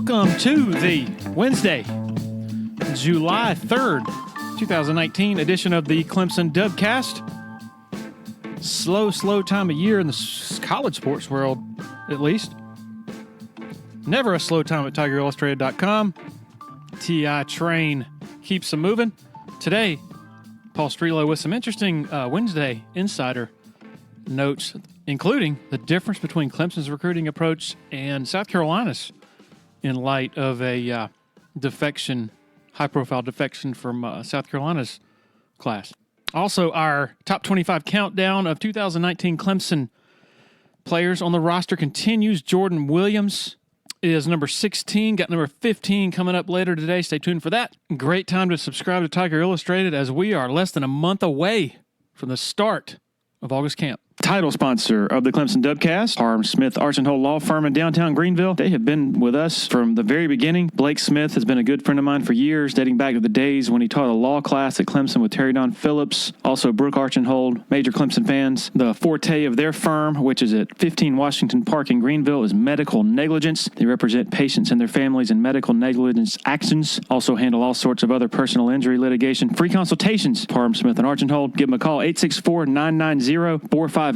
welcome to the Wednesday, July 3rd, 2019 edition of the Clemson Dubcast. Slow time of year in the college sports world, at least. Never a slow time at TigerIllustrated.com. TI train keeps them moving. Today, Paul Strelo with some interesting Wednesday insider notes, including the difference between Clemson's recruiting approach and South Carolina's in light of a high-profile defection from South Carolina's class. Also, our top 25 countdown of 2019 Clemson players on the roster continues. Jordan Williams is number 16, got number 15 coming up later today. Stay tuned for that. Great time to subscribe to Tiger Illustrated as we are less than a month away from the start of August camp. Title sponsor of the Clemson Dubcast, Parham Smith Arch and Hole Law Firm in downtown Greenville. They have been with us from the very beginning. Blake Smith has been a good friend of mine for years, dating back to the days when he taught a law class at Clemson with Terry Don Phillips. Also, Brooke Arch and Hold, major Clemson fans. The forte of their firm, which is at 15 Washington Park in Greenville, is medical negligence. They represent patients and their families in medical negligence actions. Also handle all sorts of other personal injury litigation. Free consultations. Parham Smith and Arch and Hold. Give them a call, 864-990-4581,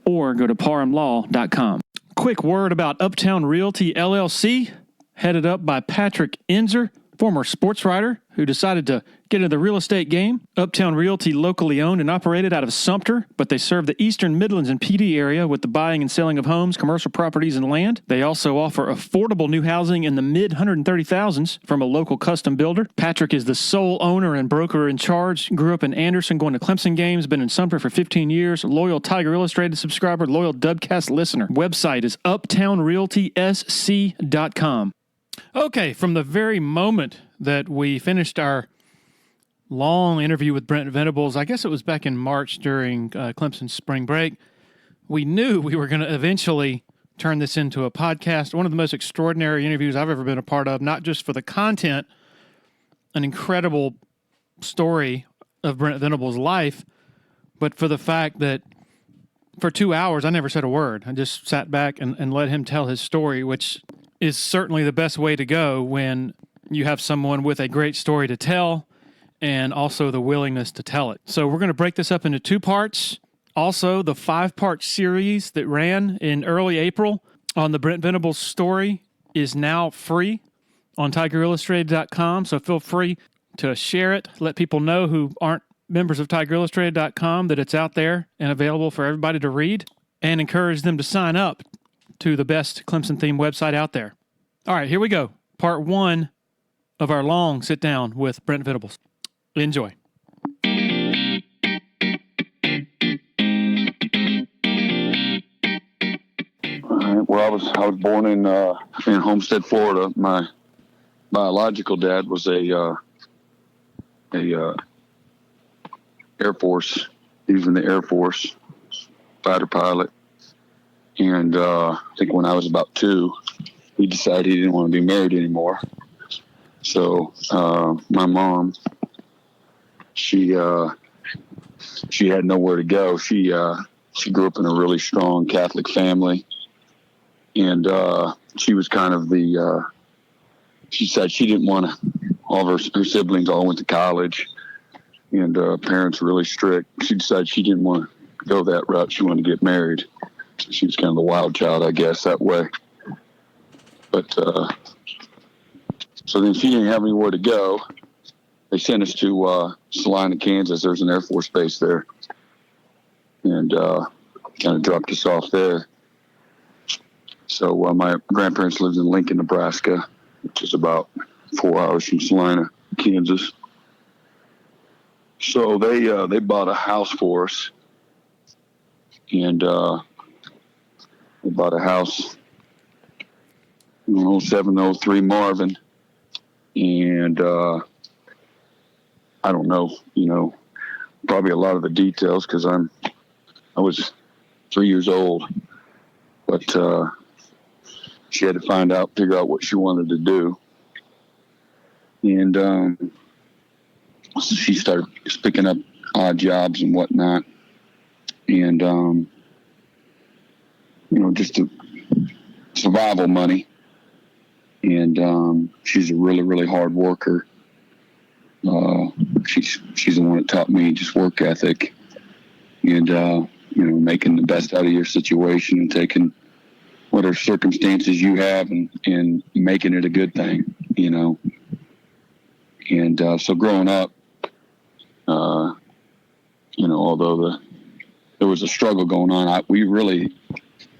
or go to parhamlaw.com. Quick word about Uptown Realty LLC, headed up by Patrick Enzer, former sports writer who decided to get into the real estate game. Uptown Realty, locally owned and operated out of Sumter, but they serve the Eastern Midlands and PD area with the buying and selling of homes, commercial properties, and land. They also offer affordable new housing in the mid-130,000s from a local custom builder. Patrick is the sole owner and broker in charge. Grew up in Anderson, going to Clemson games, been in Sumter for 15 years. Loyal Tiger Illustrated subscriber, loyal Dubcast listener. Website is uptownrealtysc.com. Okay, from the very moment that we finished our long interview with Brent Venables, I guess it was back in March during Clemson's spring break, we knew we were going to eventually turn this into a podcast. One of the most extraordinary interviews I've ever been a part of, not just for the content, an incredible story of Brent Venables' life, but for the fact that for 2 hours I never said a word. I just sat back and let him tell his story, which is certainly the best way to go when you have someone with a great story to tell and also the willingness to tell it. So we're going to break this up into two parts. Also, the 5-part series that ran in early April on the Brent Venables story is now free on TigerIllustrated.com. So feel free to share it. Let people know who aren't members of TigerIllustrated.com that it's out there and available for everybody to read, and encourage them to sign up to the best Clemson-themed website out there. All right, here we go. Part 1 of our long sit-down with Brent Venables. Enjoy. All right. Well, I was born in Homestead, Florida. My biological dad was a Air Force. He was in the Air Force, fighter pilot. And I think when I was about 2, he decided he didn't want to be married anymore. So my mom, she had nowhere to go. She grew up in a really strong Catholic family, and she was kind of she said she didn't want to. All of her siblings all went to college, and parents were really strict. She decided she didn't want to go that route. She wanted to get married. She was kind of the wild child, I guess, that way. But so then she didn't have anywhere to go. They sent us to Salina, Kansas. There's an Air Force base there. And kind of dropped us off there. So my grandparents lived in Lincoln, Nebraska, which is about 4 hours from Salina, Kansas. So they bought a house for us. And they bought a house in 0703 Marvin. And I don't know, probably a lot of the details because I was 3 years old. But she had to figure out what she wanted to do. And so she started picking up odd jobs and whatnot. And, just survival money. and she's a really, really hard worker. She's the one that taught me just work ethic and, making the best out of your situation and taking whatever circumstances you have and making it a good thing, And so growing up, although there was a struggle going on, I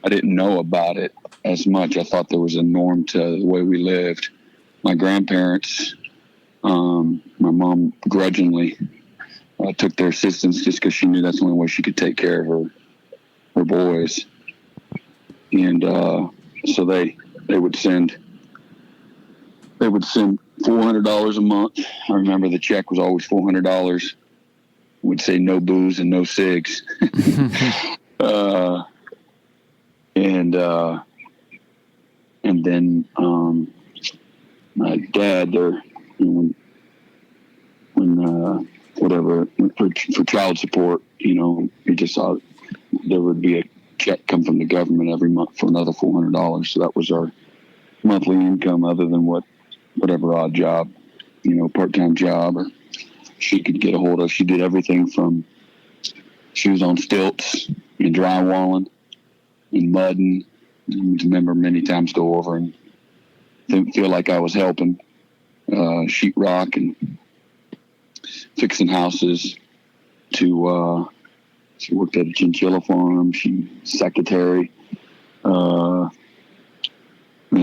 didn't know about it as much. I thought there was a norm to the way we lived. My grandparents, my mom grudgingly took their assistance just because she knew that's the only way she could take care of her boys. And so they would send $400 a month. I remember the check was always $400. Would say no booze and no cigs. And then my dad there, for child support, he just saw there would be a check come from the government every month for another $400. So that was our monthly income, other than whatever odd job, part-time job or she could get a hold of. She did everything from, she was on stilts and drywalling and mudding. I remember many times go over and feel like I was helping, sheetrock and fixing houses. She worked at a chinchilla farm. She secretary.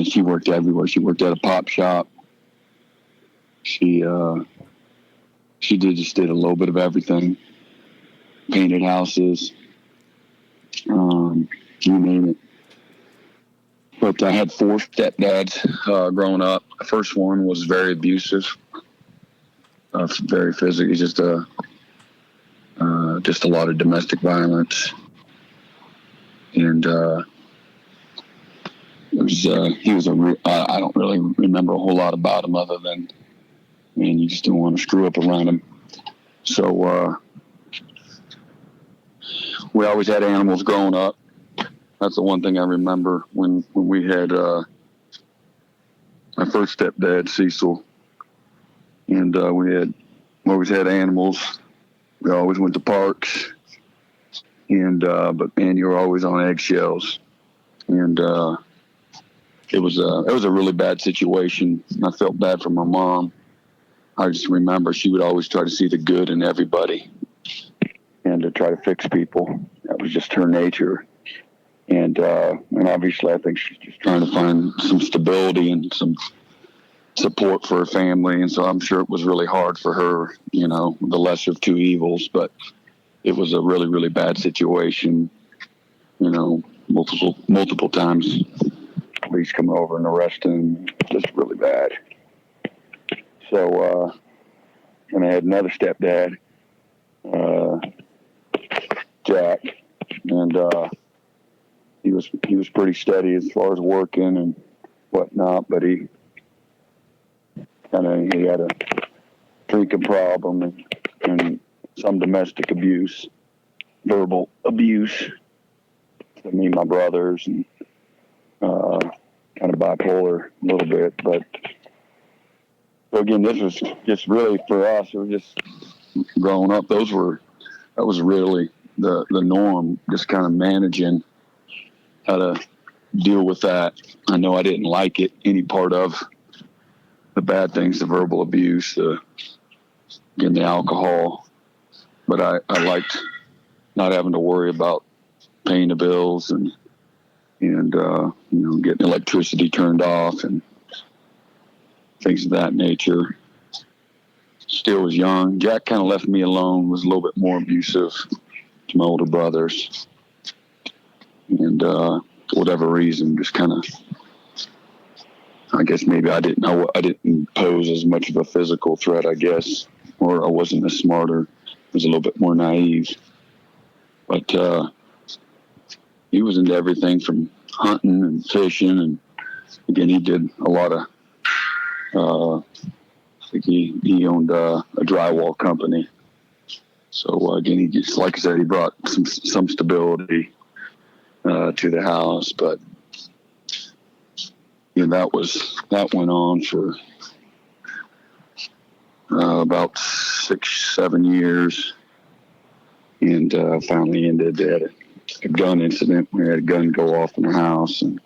She worked everywhere. She worked at a pop shop. She did a little bit of everything. Painted houses. You name it. But I had 4 stepdads growing up. The first one was very abusive, very physical. Just a lot of domestic violence, and I don't really remember a whole lot about him other than, man, you just didn't want to screw up around him. So we always had animals growing up. That's the one thing I remember when we had my first stepdad, Cecil, and we always had animals. We always went to parks, and but man, you were always on eggshells, and it was a really bad situation. And I felt bad for my mom. I just remember she would always try to see the good in everybody and to try to fix people. That was just her nature. And obviously I think she's just trying to find some stability and some support for her family. And so I'm sure it was really hard for her, the lesser of two evils, but it was a really, really bad situation, multiple times. Police come over and arrest him, just really bad. So, and I had another stepdad, Jack, and he was pretty steady as far as working and whatnot, but he had a drinking problem and some domestic abuse, verbal abuse to me and my brothers, and kind of bipolar a little bit. But so again, this was just really for us. It was just growing up. That was really the norm. Just kind of managing how to deal with that. I know I didn't like it, any part of the bad things, the verbal abuse, the alcohol, but I liked not having to worry about paying the bills and getting electricity turned off and things of that nature. Still was young. Jack kind of left me alone, was a little bit more abusive to my older brothers. And for whatever reason, just kind of, I guess maybe I didn't pose as much of a physical threat, I guess, or I wasn't as smart or was a little bit more naive. But he was into everything from hunting and fishing, and again, he did a lot of. I think he owned a drywall company. So again, he just, like I said, he brought some stability to the house. But that went on for about 6-7 years, and finally ended at a gun incident. We had a gun go off in the house, and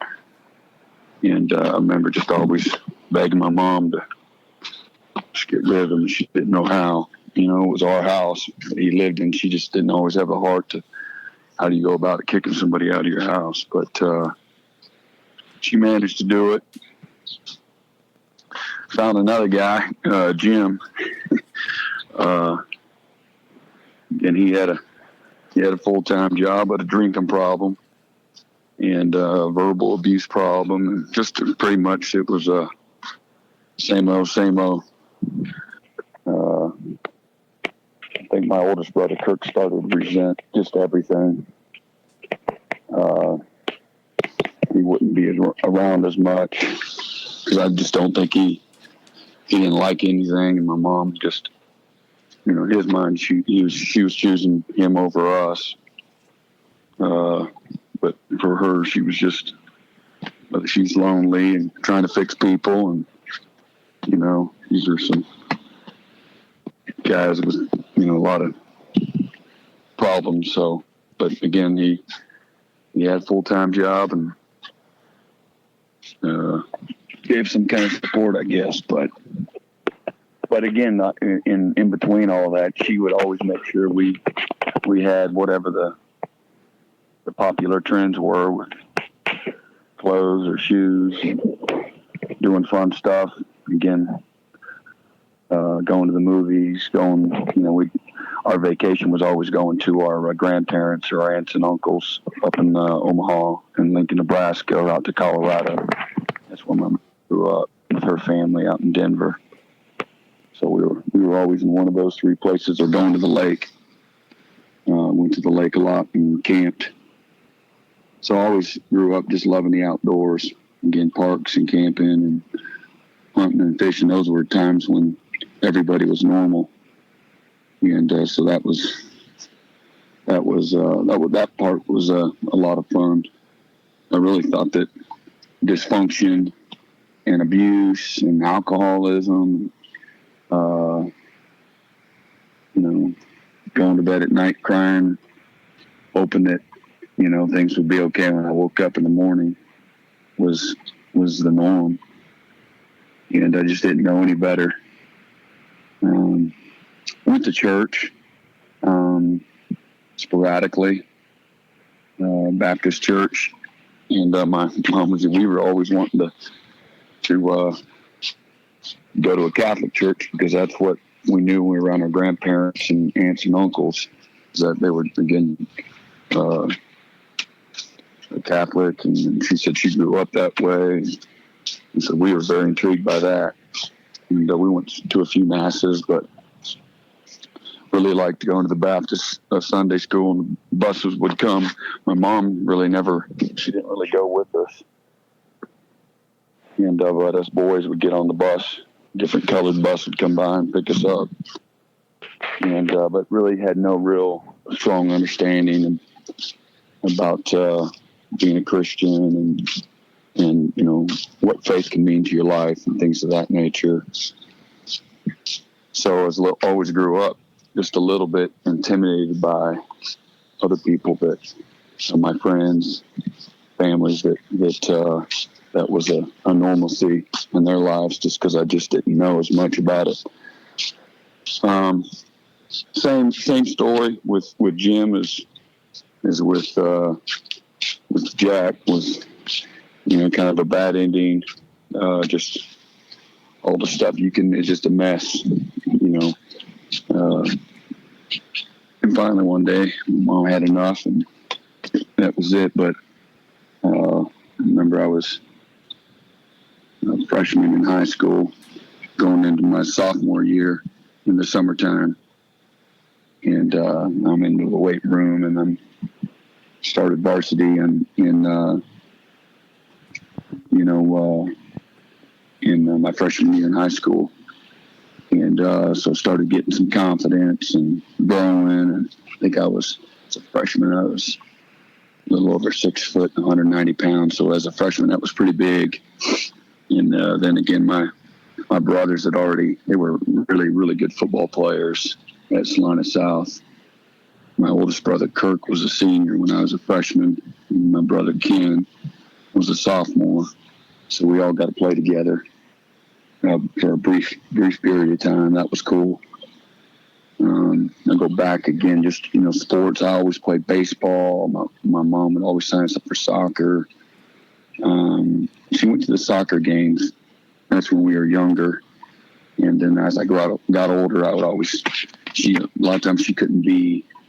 I remember just always begging my mom to just get rid of him. She didn't know how. It was our house that he lived in. She just didn't always have the heart to, how do you go about it, kicking somebody out of your house? But she managed to do it. Found another guy, Jim, and he had a full-time job, but a drinking problem and a verbal abuse problem, and just pretty much it was a same old. I think my oldest brother Kirk started to resent just everything. He wouldn't be around as much because I just don't think he didn't like anything, and my mom just, his mind, she was choosing him over us. But for her, she was just, she's lonely and trying to fix people, and these are some guys with a lot of problems. So, but again, he had a full-time job and gave some kind of support, I guess. But again, in between all that, she would always make sure we had whatever the popular trends were with clothes or shoes, doing fun stuff. Again, going to the movies, our vacation was always going to our grandparents or our aunts and uncles up in Omaha and Lincoln, Nebraska, or out to Colorado. That's where my mom grew up with her family out in Denver. So we were always in one of those three places, or going to the lake. Went to the lake a lot and camped. So I always grew up just loving the outdoors. Again, parks and camping and hunting and fishing. Those were times when everybody was normal. And so that part was a lot of fun. I really thought that dysfunction and abuse and alcoholism, going to bed at night crying, hoping that things would be okay when I woke up in the morning was the norm. And I just didn't know any better. Went to church sporadically, Baptist church, and my mom we were always wanting to go to a Catholic church because that's what we knew when we were around our grandparents and aunts and uncles, is that they were, again, a Catholic, and she said she grew up that way, and so we were very intrigued by that. And we went to a few masses, but really liked going to the Baptist Sunday school, and buses would come. My mom she didn't really go with us. And but us boys would get on the bus. Different colored bus would come by and pick us up. And but really had no real strong understanding about being a Christian and what faith can mean to your life and things of that nature. So I always grew up just a little bit intimidated by other people, my friends, families, that was a normalcy in their lives, just because I just didn't know as much about it. Same story with Jim as with Jack. Was kind of a bad ending. Just all the stuff it's just a mess. And finally one day, Mom had enough, and that was it. But I remember I was a freshman in high school, going into my sophomore year in the summertime, and I'm into the weight room, and I'm started varsity in my freshman year in high school. And so started getting some confidence and growing. And I think as a freshman, I was a little over 6 foot, 190 pounds. So as a freshman, that was pretty big. And then again, my brothers they were really, really good football players at Salina South. My oldest brother, Kirk, was a senior when I was a freshman. And my brother, Ken, was a sophomore. So we all got to play together for a brief period of time. That was cool. I go back again, just, sports. I always played baseball. My mom would always sign us up for soccer. She went to the soccer games. That's when we were younger. And then as I got older, I would always, a lot of times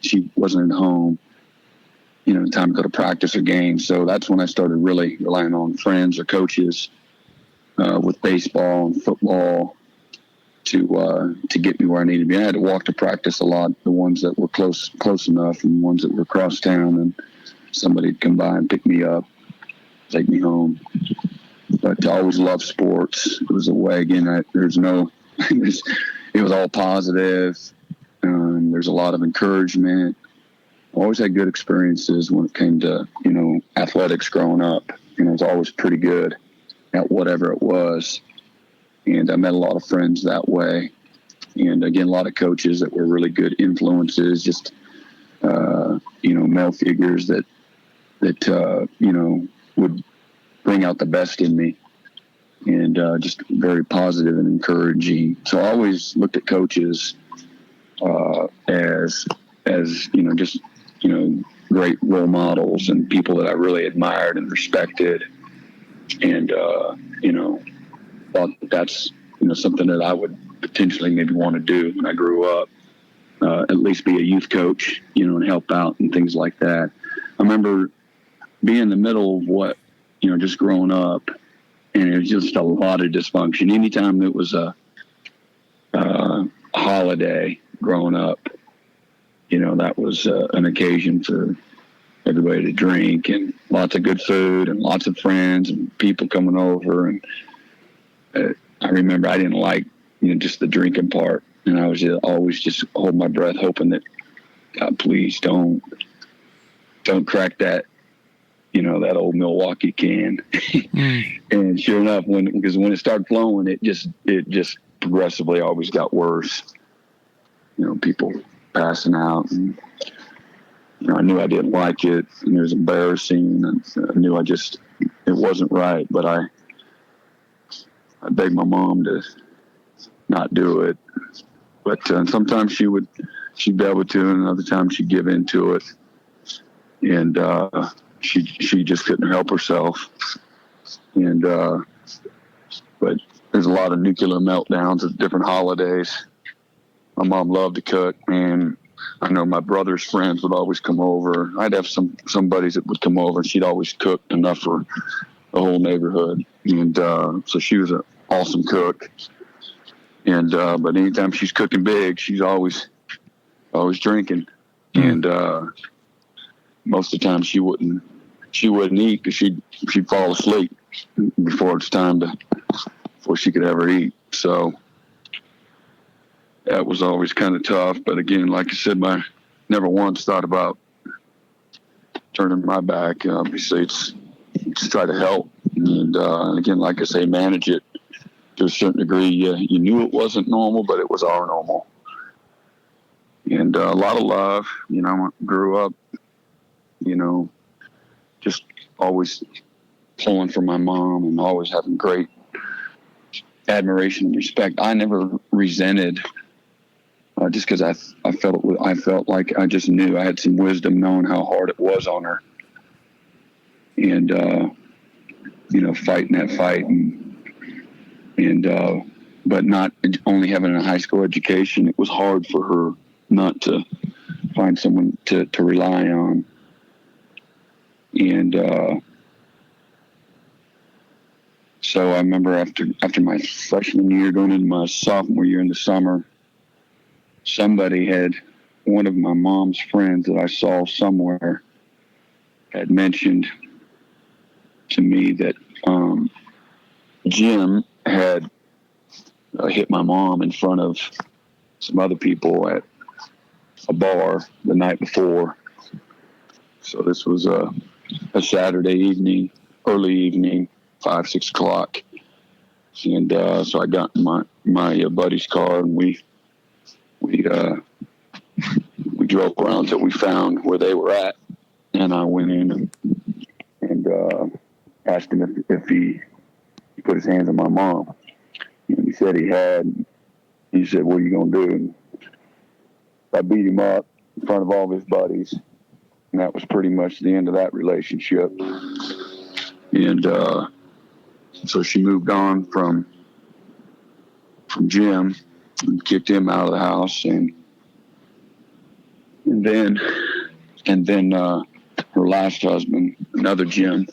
she wasn't at home, time to go to practice or games. So that's when I started really relying on friends or coaches with baseball and football to get me where I needed to be. I had to walk to practice a lot, the ones that were close enough and the ones that were across town, and somebody'd come by and pick me up, take me home. But I always loved sports. It was a way, again, it was all positive. There's a lot of encouragement. I always had good experiences when it came to, athletics growing up. I was always pretty good at whatever it was. And I met a lot of friends that way. And again, a lot of coaches that were really good influences, just, male figures that would bring out the best in me, and just very positive and encouraging. So I always looked at coaches as just great role models and people that I really admired and respected, and thought that's something that I would potentially maybe want to do when I grew up. At least be a youth coach, and help out and things like that. I remember being in the middle of what, just growing up, and it was just a lot of dysfunction. Anytime it was a holiday growing up, that was an occasion for everybody to drink, and lots of good food and lots of friends and people coming over. And I remember I didn't like, just the drinking part. And I was always just hold my breath, hoping that, God, please don't crack that, that old Milwaukee can. And sure enough, because when it started flowing, it just progressively always got worse. People passing out, and I knew I didn't like it, and it was embarrassing, and I knew it wasn't right. But I begged my mom to not do it. But sometimes she'd be able to, and other times she'd give in to it, and she just couldn't help herself. And but there's a lot of nuclear meltdowns at different holidays. My mom loved to cook, and I know my brother's friends would always come over. I'd have some buddies that would come over, and she'd always cook enough for the whole neighborhood. And so she was an awesome cook. And but anytime she's cooking big, she's always drinking. And most of the time she wouldn't eat, because she'd fall asleep before she could ever eat. So that was always kind of tough. But again, like I said, I never once thought about turning my back. Obviously, it's try to help, and again, like I say, manage it to a certain degree. You knew it wasn't normal, but it was our normal. And a lot of love. I grew up, just always pulling for my mom and always having great admiration and respect. I never resented, just because I felt like I just knew I had some wisdom, knowing how hard it was on her, and fighting that fight, and but not only having a high school education, it was hard for her not to find someone to rely on. And so I remember after my freshman year, going into my sophomore year in the summer, one of my mom's friends that I saw somewhere had mentioned to me that Jim had hit my mom in front of some other people at a bar the night before. So this was a Saturday evening, early evening, 5-6 o'clock. And so I got in my buddy's car, and we drove around until we found where they were at. And I went in and asked him if he put his hands on my mom. And he said he had. He said, "What are you going to do?" And I beat him up in front of all of his buddies. And that was pretty much the end of that relationship. And so she moved on from Jim and kicked him out of the house. And then her last husband, another Jim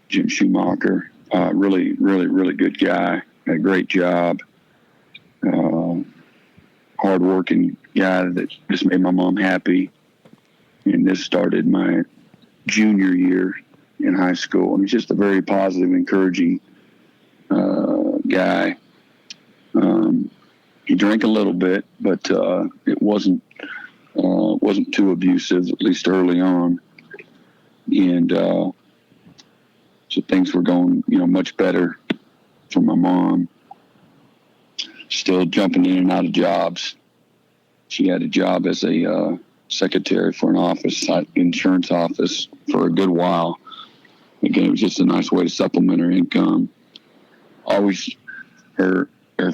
Schumacher, really, really, really good guy, had a great job, hardworking guy that just made my mom happy. And this started my junior year in high school. And he's just a very positive, encouraging guy. He drank a little bit, but it wasn't too abusive, at least early on. And so things were going, much better for my mom. Still jumping in and out of jobs. She had a job as a secretary for an insurance office for a good while. Again, it was just a nice way to supplement her income. Always her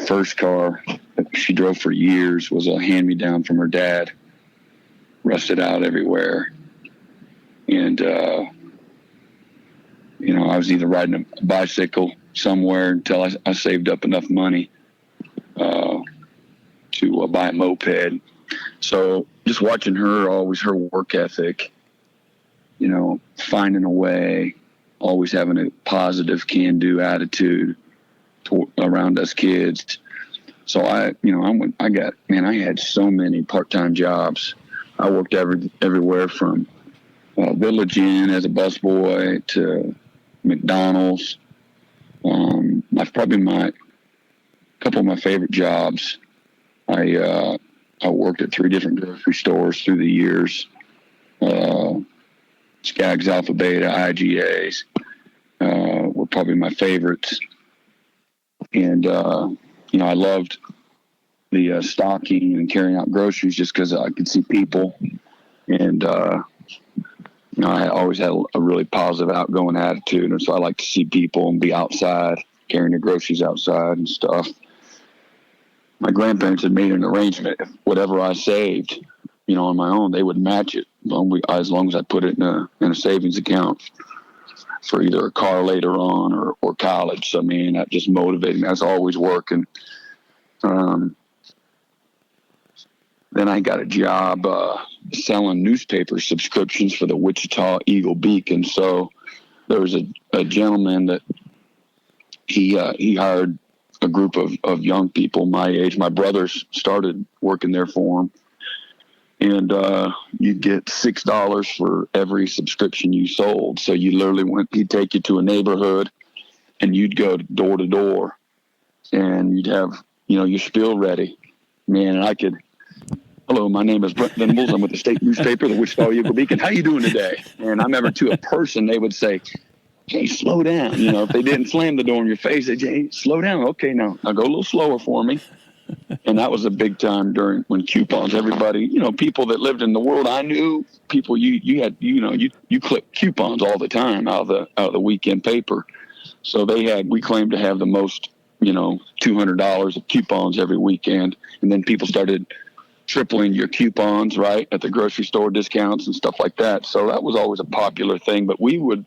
first car that she drove for years was a hand-me-down from her dad. Rusted out everywhere. And, I was either riding a bicycle somewhere until I saved up enough money to buy a moped. So just watching her work ethic, finding a way, always having a positive can-do attitude around us kids. So I had so many part-time jobs. I worked everywhere from Village Inn as a busboy to McDonald's. My couple of my favorite jobs. I worked at 3 different grocery stores through the years. Skaggs, Alpha Beta, IGAs were probably my favorites. And, I loved the stocking and carrying out groceries just because I could see people. And, I always had a really positive, outgoing attitude. And so I like to see people and be outside, carrying the groceries outside and stuff. My grandparents had made an arrangement. If whatever I saved, on my own, they would match it as long as I put it in a savings account for either a car later on or college. So, that just motivated me. I was always working. Then I got a job selling newspaper subscriptions for the Wichita Eagle Beacon. So there was a gentleman that he hired a group of young people my age. My brothers started working there for him. And you get $6 for every subscription you sold. So you literally he'd take you to a neighborhood and you'd go door to door and you'd have, your spiel ready. Man, and hello, my name is Brent Venables. I'm with the state newspaper, the Wichita Eagle Beacon. How you doing today? And I remember to a person, they would say, "Hey, slow down." If they didn't slam the door in your face, they'd say, "Hey, slow down." "Okay, now go a little slower for me." And that was a big time when coupons, everybody, people that lived in the world, I knew people, you had, you clipped coupons all the time out of the weekend paper. So we claimed to have the most, $200 of coupons every weekend. And then people started tripling your coupons, right, at the grocery store discounts and stuff like that. So that was always a popular thing. But we would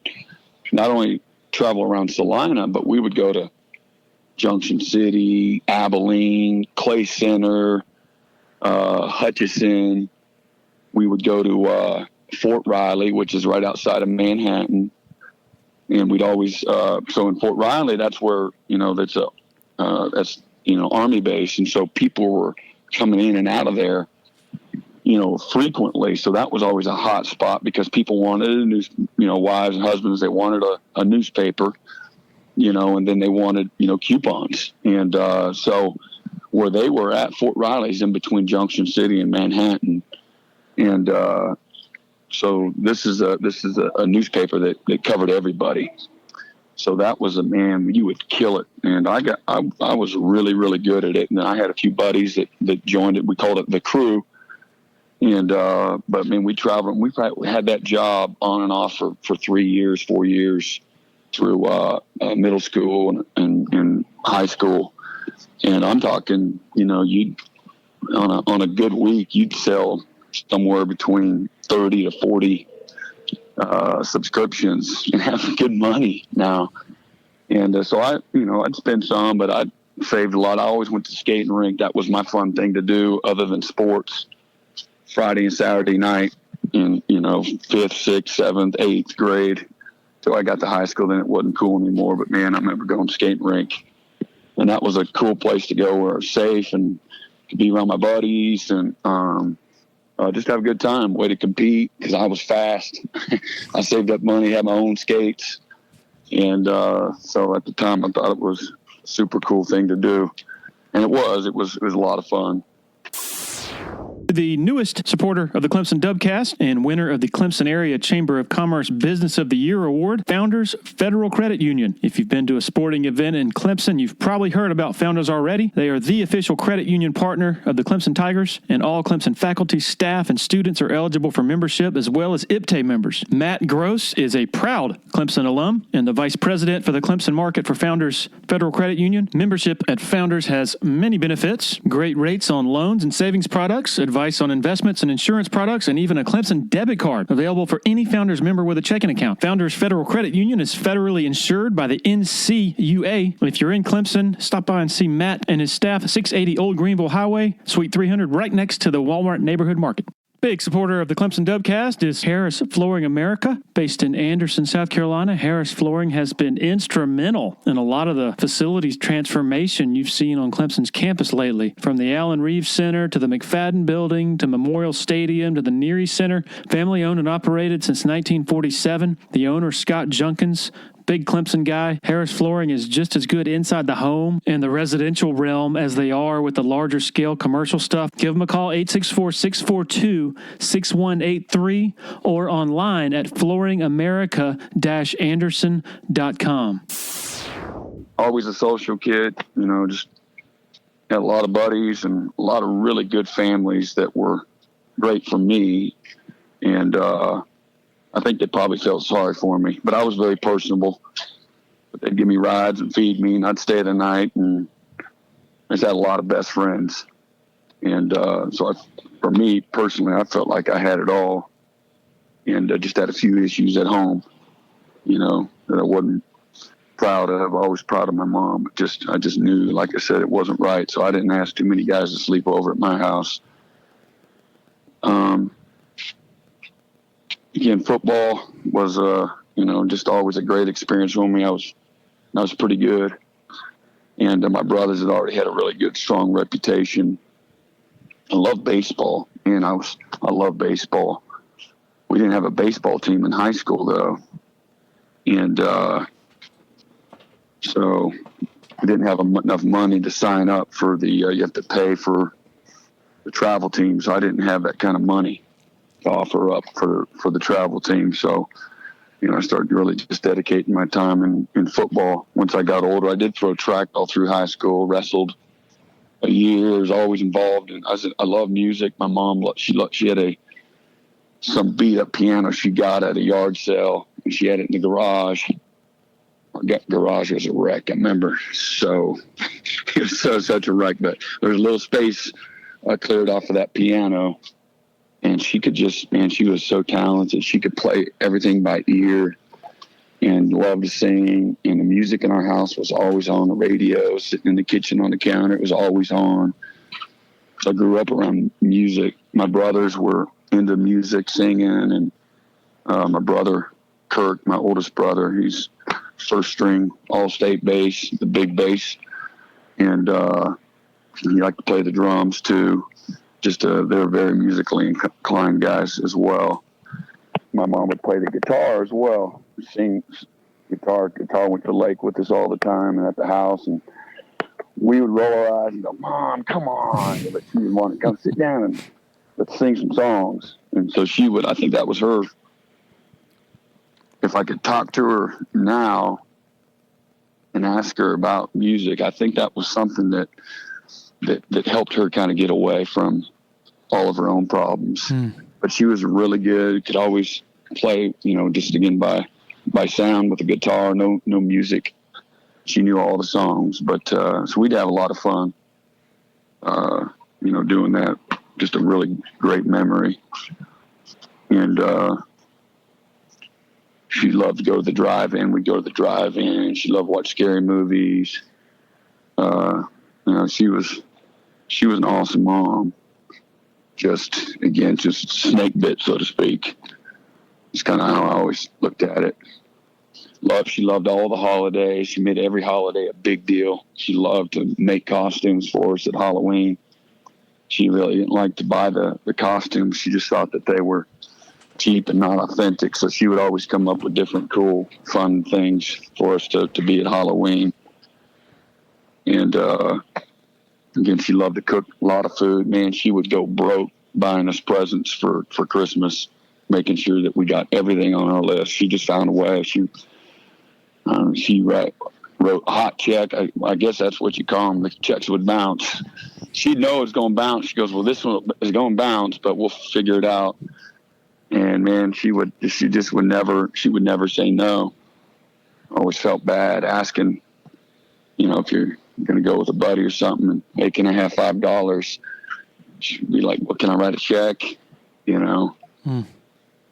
not only travel around Salina, but we would go to Junction City, Abilene, Clay Center, Hutchison. We would go to Fort Riley, which is right outside of Manhattan. And we'd always, so in Fort Riley, that's where, that's Army base. And so people were coming in and out of there, frequently. So that was always a hot spot because people wanted wives and husbands, they wanted a newspaper, and then they wanted, coupons. And so where they were at, Fort Riley's in between Junction City and Manhattan. And so this is a newspaper that covered everybody. So that was you would kill it. And I was really, really good at it. And then I had a few buddies that joined it. We called it the crew. And, but we traveled, and we had that job on and off for 3 years, 4 years through, middle school and high school. And I'm talking, you'd on a good week, you'd sell somewhere between 30 to 40 subscriptions and have good money now. And so I'd spend some, but I saved a lot. I always went to skating rink. That was my fun thing to do other than sports. Friday and Saturday night in 5th, 6th, 7th, 8th grade. So I got to high school, then it wasn't cool anymore. But man, I remember going to skating rink, and that was a cool place to go where I was safe and could be around my buddies and just have a good time. Way to compete because I was fast. I saved up money, had my own skates, and so at the time I thought it was a super cool thing to do, and it was a lot of fun. The newest supporter of the Clemson Dubcast and winner of the Clemson Area Chamber of Commerce Business of the Year Award, Founders Federal Credit Union. If you've been to a sporting event in Clemson, you've probably heard about Founders already. They are the official credit union partner of the Clemson Tigers, and all Clemson faculty, staff, and students are eligible for membership, as well as IPTAY members. Matt Gross is a proud Clemson alum and the vice president for the Clemson market for Founders Federal Credit Union. Membership at Founders has many benefits: great rates on loans and savings products, advice on investments and insurance products, and even a Clemson debit card available for any Founders member with a checking account. Founders Federal Credit Union is federally insured by the NCUA. If you're in Clemson, stop by and see Matt and his staff, 680 Old Greenville Highway, Suite 300, right next to the Walmart Neighborhood Market. Big supporter of the Clemson Dubcast is Harris Flooring America. Based in Anderson, South Carolina, Harris Flooring has been instrumental in a lot of the facilities transformation you've seen on Clemson's campus lately. From the Allen Reeves Center to the McFadden Building to Memorial Stadium to the Neary Center. Family owned and operated since 1947. The owner, Scott Junkins, big Clemson guy. Harris Flooring is just as good inside the home and the residential realm as they are with the larger scale commercial stuff. Give them a call, 864-642-6183, or online at flooringamerica-anderson.com. Always a social kid, just had a lot of buddies and a lot of really good families that were great for me. And, I think they probably felt sorry for me, but I was very personable. But they'd give me rides and feed me, and I'd stay the night. And I just had a lot of best friends. And so for me personally, I felt like I had it all, and just had a few issues at home, that I wasn't proud of. I was proud of my mom, but I just knew, like I said, it wasn't right. So I didn't ask too many guys to sleep over at my house. Again, football was, just always a great experience for me. I was pretty good. And my brothers had already had a really good, strong reputation. I love baseball, and I love baseball. We didn't have a baseball team in high school, though. And so we didn't have enough money to sign up for you have to pay for the travel team. So I didn't have that kind of money to offer up for the travel team. So, I started really just dedicating my time in football. Once I got older, I did throw track all through high school, wrestled a year, was always involved. And I love music. My mom, she had some beat up piano she got at a yard sale, and she had it in the garage. Our garage was a wreck, I remember. So it was such a wreck, but there was a little space cleared off of that piano. And she was so talented. She could play everything by ear and loved to sing. And the music in our house was always on the radio, sitting in the kitchen on the counter. It was always on. So I grew up around music. My brothers were into music, singing. And my brother, Kirk, my oldest brother, he's first string, all-state bass, the big bass. And he liked to play the drums, too. They're very musically inclined guys as well. My mom would play the guitar as well, sing guitar. Guitar went to the lake with us all the time and at the house, and we would roll our eyes and go, "Mom, come on!" But she would want to come sit down and let's sing some songs. And so she would. I think that was her. If I could talk to her now, and ask her about music. I think that was something that helped her kind of get away from all of her own problems. But she was really good, could always play, just again by sound with a guitar, no music. She knew all the songs, but so we'd have a lot of fun, doing that. Just a really great memory. And she loved to go to the drive-in. We'd go to the drive-in. She loved to watch scary movies. She was an awesome mom. Just snake bit, so to speak. It's kind of how I always looked at it. She loved all the holidays. She made every holiday a big deal. She loved to make costumes for us at Halloween. She really didn't like to buy the costumes. She just thought that they were cheap and not authentic. So she would always come up with different cool, fun things for us to be at Halloween. And again, she loved to cook a lot of food. Man, she would go broke buying us presents for Christmas, making sure that we got everything on our list. She just found a way. She wrote a hot check. I guess that's what you call them. The checks would bounce. She'd know it's going to bounce. She goes, well, this one is going to bounce, but we'll figure it out. And man, she would never say no. Always felt bad asking, if you're going to go with a buddy or something and making $5. She'd be like, well, can I write a check?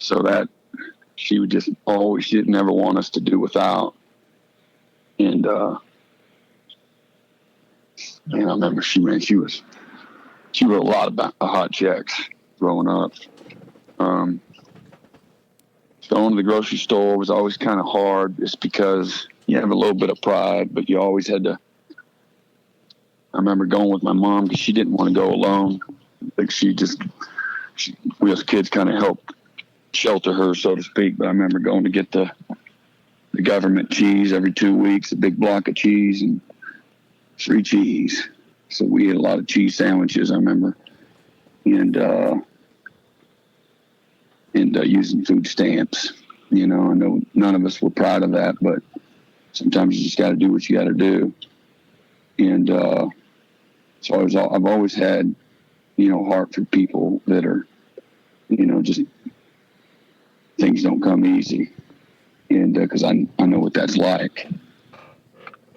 So that she would just always, she didn't ever want us to do without. And, I remember she wrote a lot of hot checks growing up. Going to the grocery store was always kind of hard just because you have a little bit of pride, but you always had to. I remember going with my mom because she didn't want to go alone. Like we as kids kind of helped shelter her, so to speak. But I remember going to get the government cheese every 2 weeks, a big block of cheese and free cheese. So we ate a lot of cheese sandwiches, I remember. And using food stamps. I know none of us were proud of that, but sometimes you just got to do what you got to do. And so I've always had, heart for people that are, just things don't come easy. And because I know what that's like.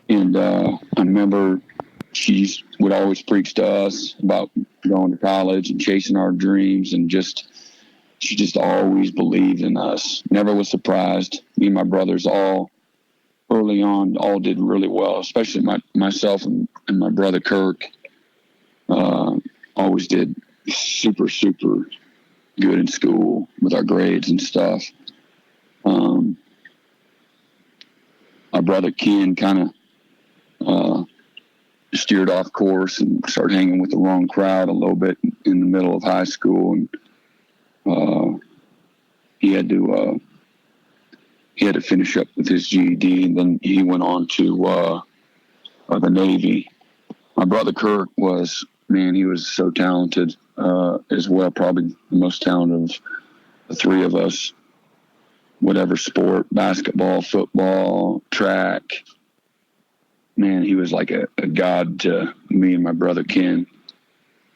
And I remember she would always preach to us about going to college and chasing our dreams, and she just always believed in us. Never was surprised. Me and my brothers early on did really well, especially myself and my brother Kirk. Always did super, super good in school with our grades and stuff. My brother Ken kind of steered off course and started hanging with the wrong crowd a little bit in the middle of high school, and he had to finish up with his GED, and then he went on to the Navy. My brother Kirk he was so talented as well, probably the most talented of the three of us. Whatever sport, basketball, football, track. Man, he was like a god to me and my brother Ken.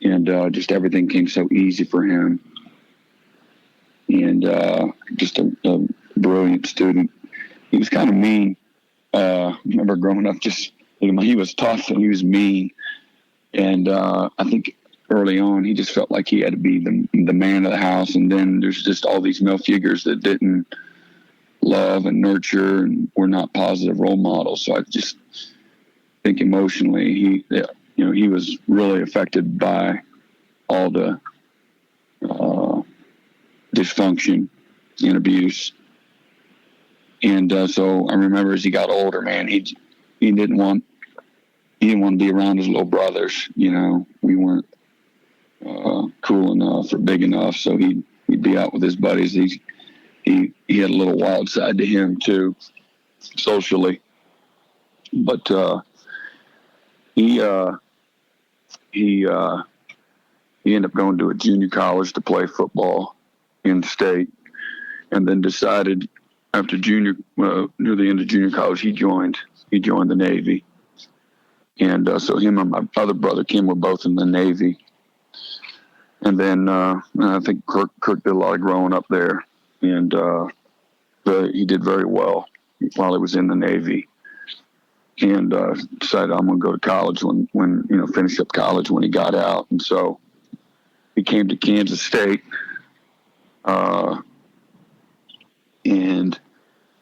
And just everything came so easy for him. And just a brilliant student. He was kind of mean. I remember growing up, he was tough and he was mean. And I think early on, he just felt like he had to be the man of the house. And then there's just all these male figures that didn't love and nurture and were not positive role models. So I just think emotionally, he was really affected by all the dysfunction and abuse. And so I remember as he got older, man, he didn't want to be around his little brothers. We weren't cool enough or big enough, so he'd be out with his buddies. He had a little wild side to him too, socially. But he ended up going to a junior college to play football in state, and then decided after near the end of junior college, he joined he joined the Navy. And so him and my other brother, Kim, were both in the Navy. And then I think Kirk did a lot of growing up there. And he did very well while he was in the Navy. And decided I'm going to go to college when finish up college when he got out. And so he came to Kansas State. And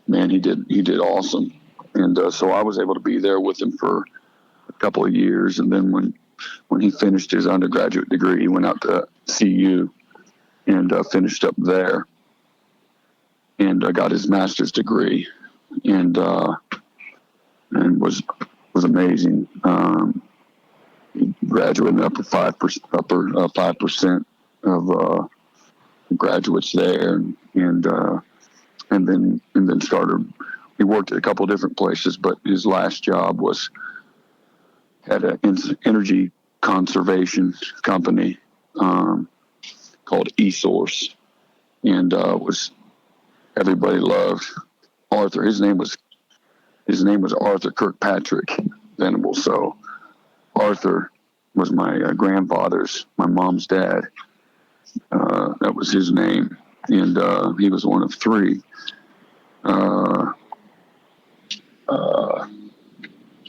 man, he did awesome. And so I was able to be there with him for a couple of years. And then when he finished his undergraduate degree, he went out to CU and finished up there and got his master's degree and was amazing. He graduated upper 5% of graduates there, and then started. He worked at a couple of different places, but his last job was at an energy conservation company called eSource, and was everybody loved Arthur. His name was Arthur Kirkpatrick Venables. So Arthur was my grandfather's, my mom's dad. That was his name, and he was one of three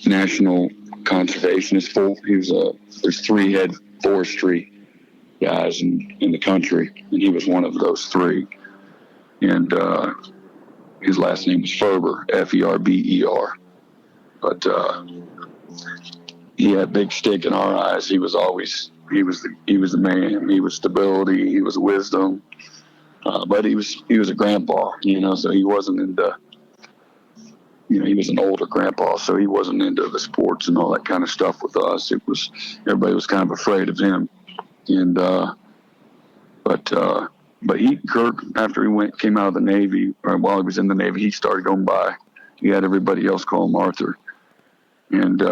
national conservationists. There's three head forestry guys in the country, and he was one of those three. And his last name was Ferber, Ferber. But he had a big stick in our eyes. He was the man. He was stability. He was wisdom. But he was a grandpa, so he wasn't into, he was an older grandpa, so he wasn't into the sports and all that kind of stuff with us. Everybody was kind of afraid of him. And, but Kirk, after he came out of the Navy, or while he was in the Navy, he started going by. He had everybody else call him Arthur. And,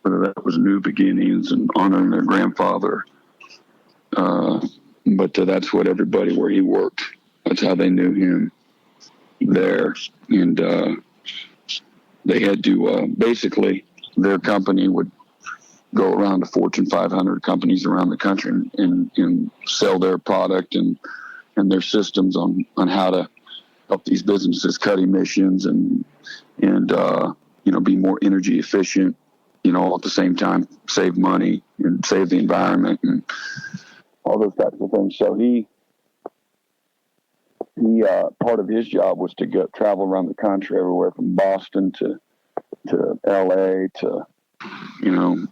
whether that was new beginnings and honoring their grandfather, but that's what everybody where he worked, that's how they knew him there. And they had to basically, their company would go around to Fortune 500 companies around the country and sell their product and their systems on how to help these businesses cut emissions and be more energy efficient, all at the same time save money and save the environment and all those types of things. So he part of his job was to travel around the country, everywhere from Boston to LA to, in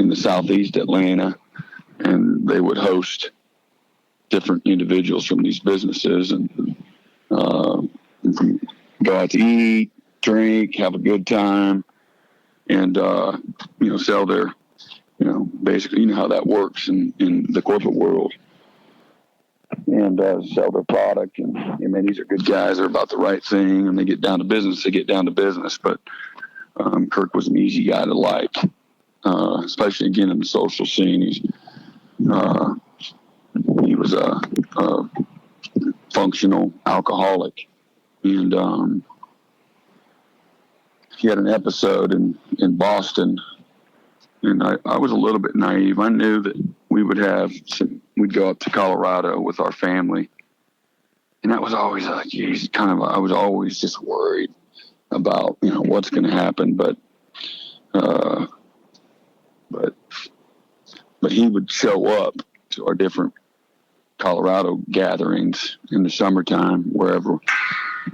the Southeast, Atlanta, and they would host different individuals from these businesses and go out to eat, drink, have a good time, and sell their, basically, how that works in the corporate world, and sell their product. And these are good guys. They're about the right thing, and they get down to business. But Kirk was an easy guy to like, especially again in the social scene. He was a functional alcoholic, and he had an episode in Boston, and I was a little bit naive. I knew that we'd go up to Colorado with our family, and that was always I was always just worried about what's going to happen, but he would show up to our different Colorado gatherings in the summertime, wherever,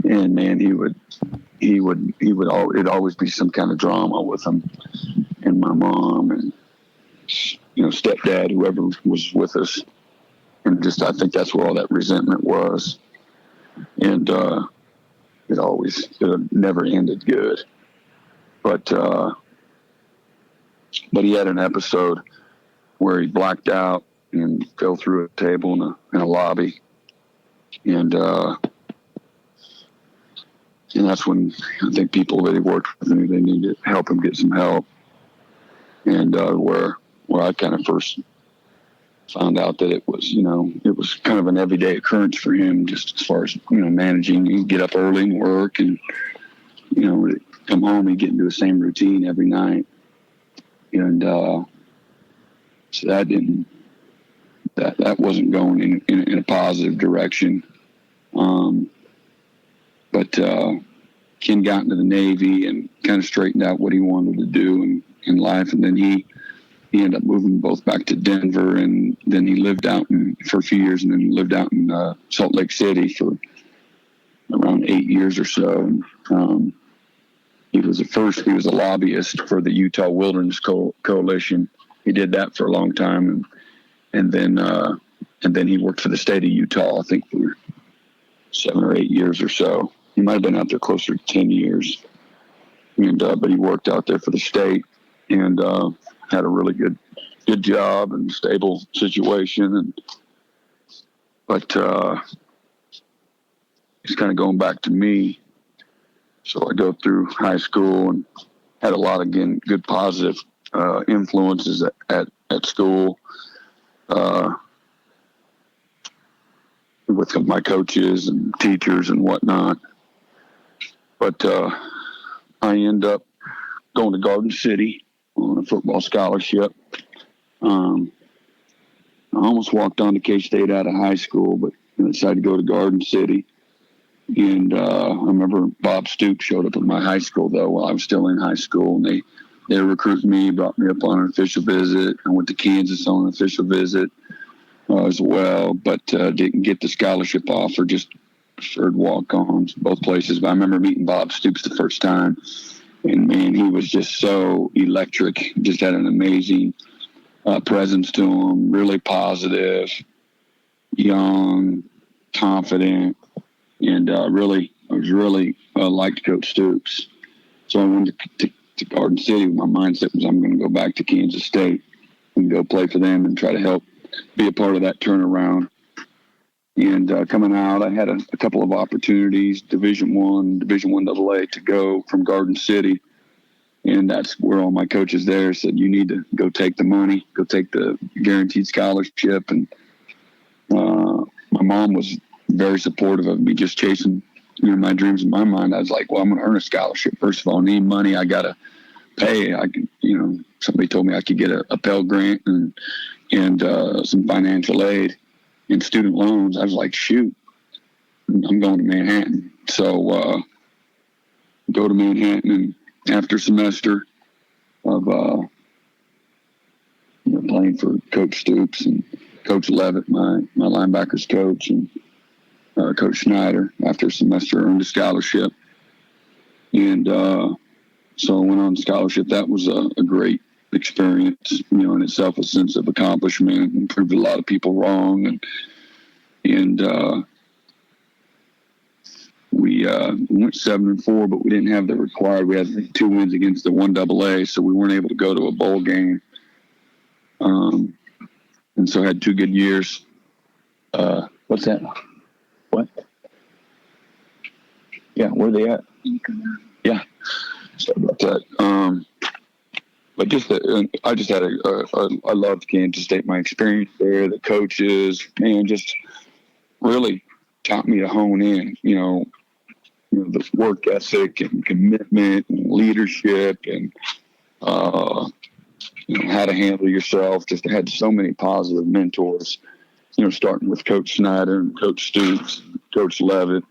and man, it'd always be some kind of drama with him and my mom and stepdad, whoever was with us, and I think that's where all that resentment was, and it never ended good, but he had an episode where he blacked out and fell through a table in a lobby, and that's when I think people that he worked with knew they needed to help him get some help, and where I kind of first found out that it was kind of an everyday occurrence for him, just as far as managing. He'd get up early and work, and come home, he'd get into the same routine every night. And so that wasn't going in a positive direction. But Ken got into the Navy and kind of straightened out what he wanted to do in life. And then he ended up moving both back to Denver, and then he lived out for a few years, and then he lived out in Salt Lake City for around 8 years or so. And, he was a lobbyist for the Utah Wilderness Coalition. He did that for a long time, and then he worked for the state of Utah, I think, for 7 or 8 years or so. He might have been out there closer to 10 years, and but he worked out there for the state, and had a really good job and stable situation. But he's kind of going back to me. So I go through high school and had a lot of, again, good positive influences at school with my coaches and teachers and whatnot. But I end up going to Garden City on a football scholarship. I almost walked on to K-State out of high school, but I decided to go to Garden City. And I remember Bob Stoops showed up at my high school, though, while I was still in high school. And they recruited me, brought me up on an official visit. I went to Kansas on an official visit as well, but didn't get the scholarship offer, just preferred walk-ons, both places. But I remember meeting Bob Stoops the first time. And, man, he was just so electric, just had an amazing presence to him, really positive, young, confident. And I was really liked Coach Stoops. So I went to Garden City. My mindset was I'm going to go back to Kansas State and go play for them and try to help be a part of that turnaround. And coming out, I had a couple of opportunities, Division I AA, to go from Garden City. And that's where all my coaches there said, you need to go take the money, go take the guaranteed scholarship. And my mom was very supportive of me just chasing, my dreams in my mind. I was like, well, I'm going to earn a scholarship. First of all, I need money. I got to pay. I can, somebody told me I could get a Pell Grant and some financial aid and student loans. I was like, shoot, I'm going to Manhattan. So go to Manhattan, and after a semester of playing for Coach Stoops and Coach Levitt, my linebackers coach, and Coach Schneider, after a semester, earned a scholarship. And so I went on scholarship. That was a great experience, in itself, a sense of accomplishment, and proved a lot of people wrong. And we went 7-4, but we didn't have the required. We had 2 wins against the 1AA, so we weren't able to go to a bowl game. And so I had 2 good years. What's that? What? Yeah, where are they at? Yeah, sorry about that. But I just had I loved Kansas State. My experience there, the coaches, man, just really taught me to hone in. The work ethic and commitment and leadership and how to handle yourself. Just had so many positive mentors. Starting with Coach Snyder and Coach Stoops, Coach Levitt,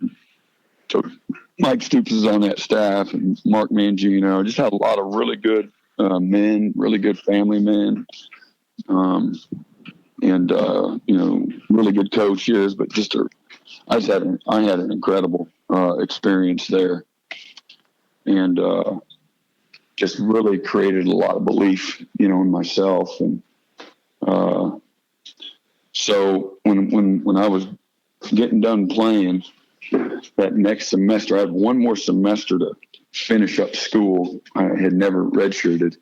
Coach Mike Stoops is on that staff, and Mark Mangino. Just had a lot of really good men, really good family men, and really good coaches. But I had an incredible experience there, and just really created a lot of belief, in myself. And so when I was getting done playing that next semester, I had one more semester to finish up school. I had never redshirted.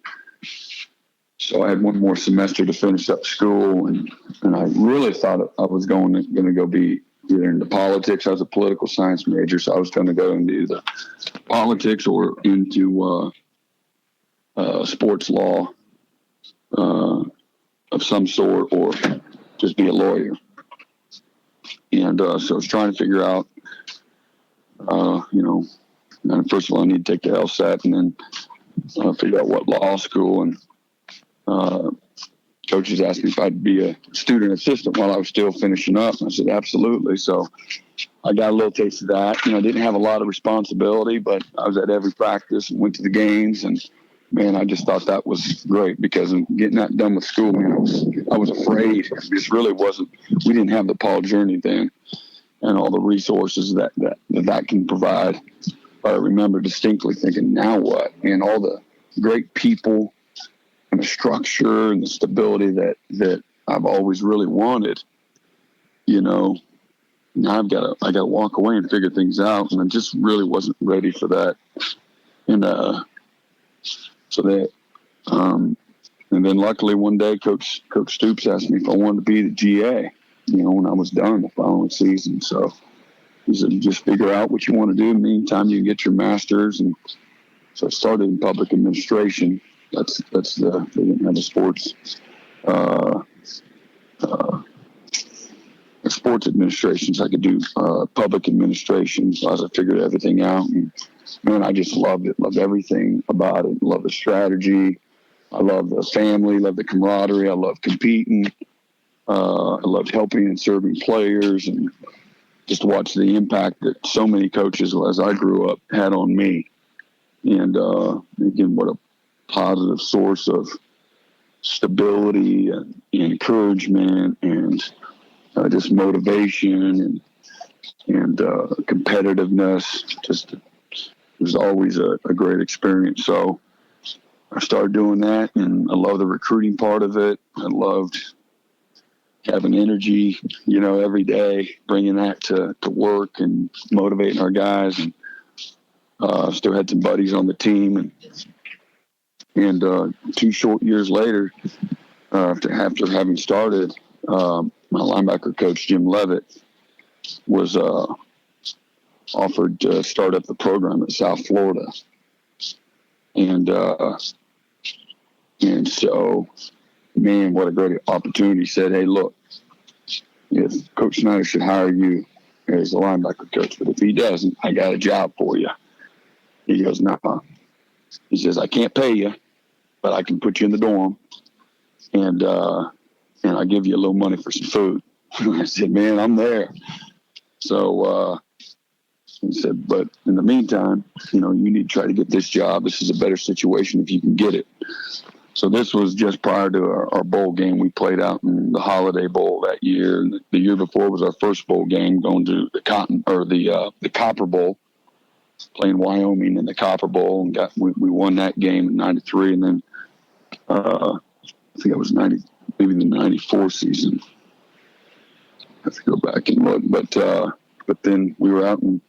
So I had one more semester to finish up school, and I really thought I was going to go be either into politics. I was a political science major, so I was going to go into either politics or into sports law of some sort, or just be a lawyer. And so I was trying to figure out, first of all, I need to take the LSAT and then figure out what law school. And coaches asked me if I'd be a student assistant while I was still finishing up. And I said, absolutely. So I got a little taste of that. I didn't have a lot of responsibility, but I was at every practice and went to the games. And, man, I just thought that was great because getting that done with school, man, I was afraid. This really wasn't – we didn't have the Paul Journey then and all the resources that can provide. But I remember distinctly thinking, now what? And all the great people and the structure and the stability that I've always really wanted, now I got to walk away and figure things out. And I just really wasn't ready for that. And and then luckily one day Coach Stoops asked me if I wanted to be the GA, when I was done the following season. So he said, just figure out what you want to do. In the meantime, you can get your master's. And so I started in public administration. They didn't have a sports administration, so I could do public administration as I figured everything out. And, man, I just loved it, loved everything about it, loved the strategy. I love the family, love the camaraderie. I love competing. I loved helping and serving players, and just watch the impact that so many coaches, as I grew up, had on me. And again, what a positive source of stability and encouragement and just motivation and competitiveness. Just it was always a great experience. So I started doing that, and I love the recruiting part of it. I loved having energy, every day, bringing that to work and motivating our guys. And still had some buddies on the team. And 2 short years later, after having started, my linebacker coach, Jim Levitt, was offered to start up the program at South Florida. And so, man, what a great opportunity. He said, hey, look, if Coach Snyder should hire you as a linebacker coach, but if he doesn't, I got a job for you. He goes, nah. He says, I can't pay you, but I can put you in the dorm, and I'll give you a little money for some food. I said, man, I'm there. So he said, but in the meantime, you need to try to get this job. This is a better situation if you can get it. So this was just prior to our bowl game. We played out in the Holiday Bowl that year. And the year before was our first bowl game, going to the Copper Bowl, playing Wyoming in the Copper Bowl, and we won that game in '93. And then I think it was maybe the '94 season. I have to go back and look, but then we were out in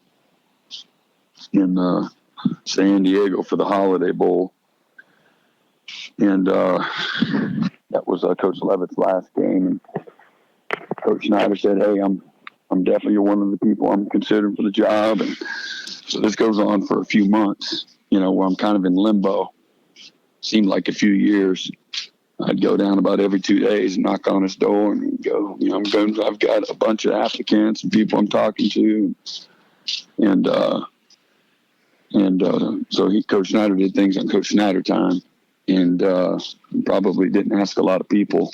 San Diego for the Holiday Bowl. And that was Coach Levitt's last game. And Coach Snyder said, hey, I'm definitely one of the people I'm considering for the job. And so this goes on for a few months, where I'm kind of in limbo. Seemed like a few years. I'd go down about every 2 days and knock on his door and go, I've got a bunch of applicants and people I'm talking to. And so Coach Snyder did things on Coach Snyder time. And probably didn't ask a lot of people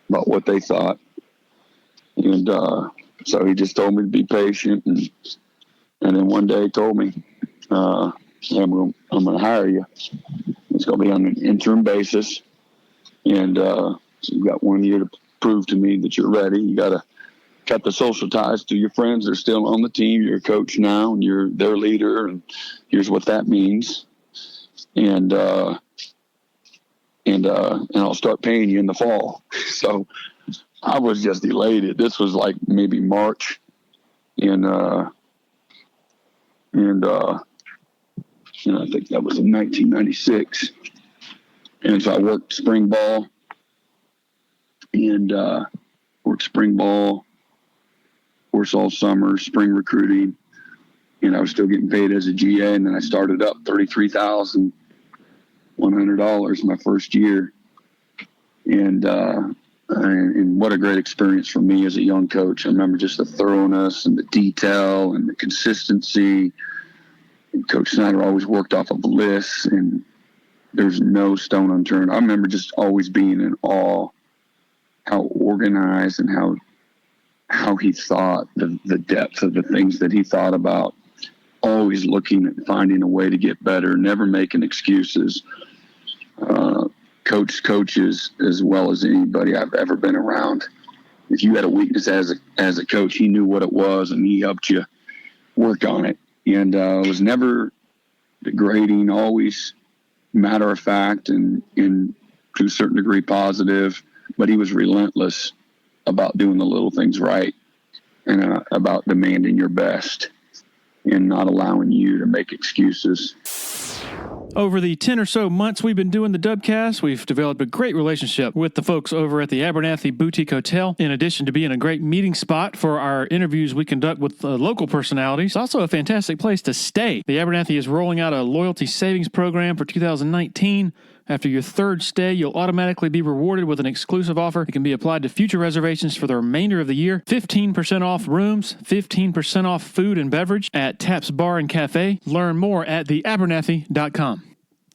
about what they thought. And so he just told me to be patient. And then one day he told me, I'm going to hire you. It's going to be on an interim basis. And so you've got 1 year to prove to me that you're ready. You got to cut the social ties to your friends. They're still on the team. You're a coach now, and you're their leader. And here's what that means. And I'll start paying you in the fall. So I was just elated. This was like maybe March, and I think that was in 1996. And so I worked spring ball, course all summer, spring recruiting, and I was still getting paid as a GA. And then I started up $33,100 my first year. And what a great experience for me as a young coach. I remember just the thoroughness and the detail and the consistency Coach Snyder always worked off of lists, and there's no stone unturned. I remember just always being in awe how organized and how he thought, the depth of the things that he thought about, always looking at finding a way to get better, never making excuses. Coaches as well as anybody I've ever been around. If you had a weakness as a coach, he knew what it was and he helped you work on it. And it was never degrading, always matter of fact and to a certain degree positive, but he was relentless about doing the little things right and about demanding your best and not allowing you to make excuses. Over the 10 or so months we've been doing the Dubcast, we've developed a great relationship with the folks over at the Abernathy Boutique Hotel. In addition to being a great meeting spot for our interviews we conduct with local personalities, it's also a fantastic place to stay. The Abernathy is rolling out a loyalty savings program for 2019. After your third stay, you'll automatically be rewarded with an exclusive offer. It can be applied to future reservations for the remainder of the year. 15% off rooms, 15% off food and beverage at Taps Bar and Cafe. Learn more at theabernathy.com.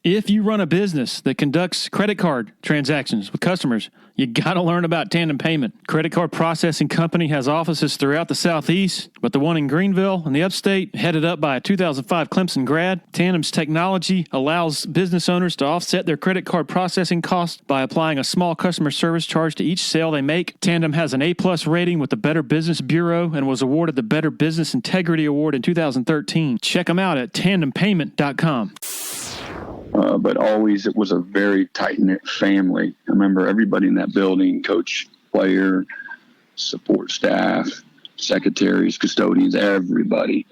If you run a business that conducts credit card transactions with customers, you got to learn about Tandem Payment. Credit Card Processing Company has offices throughout the Southeast, but the one in Greenville in the upstate, headed up by a 2005 Clemson grad. Tandem's technology allows business owners to offset their credit card processing costs by applying a small customer service charge to each sale they make. Tandem has an A+ rating with the Better Business Bureau and was awarded the Better Business Integrity Award in 2013. Check them out at tandempayment.com. But always it was a very tight-knit family. I remember everybody in that building, coach, player, support staff, secretaries, custodians, everybody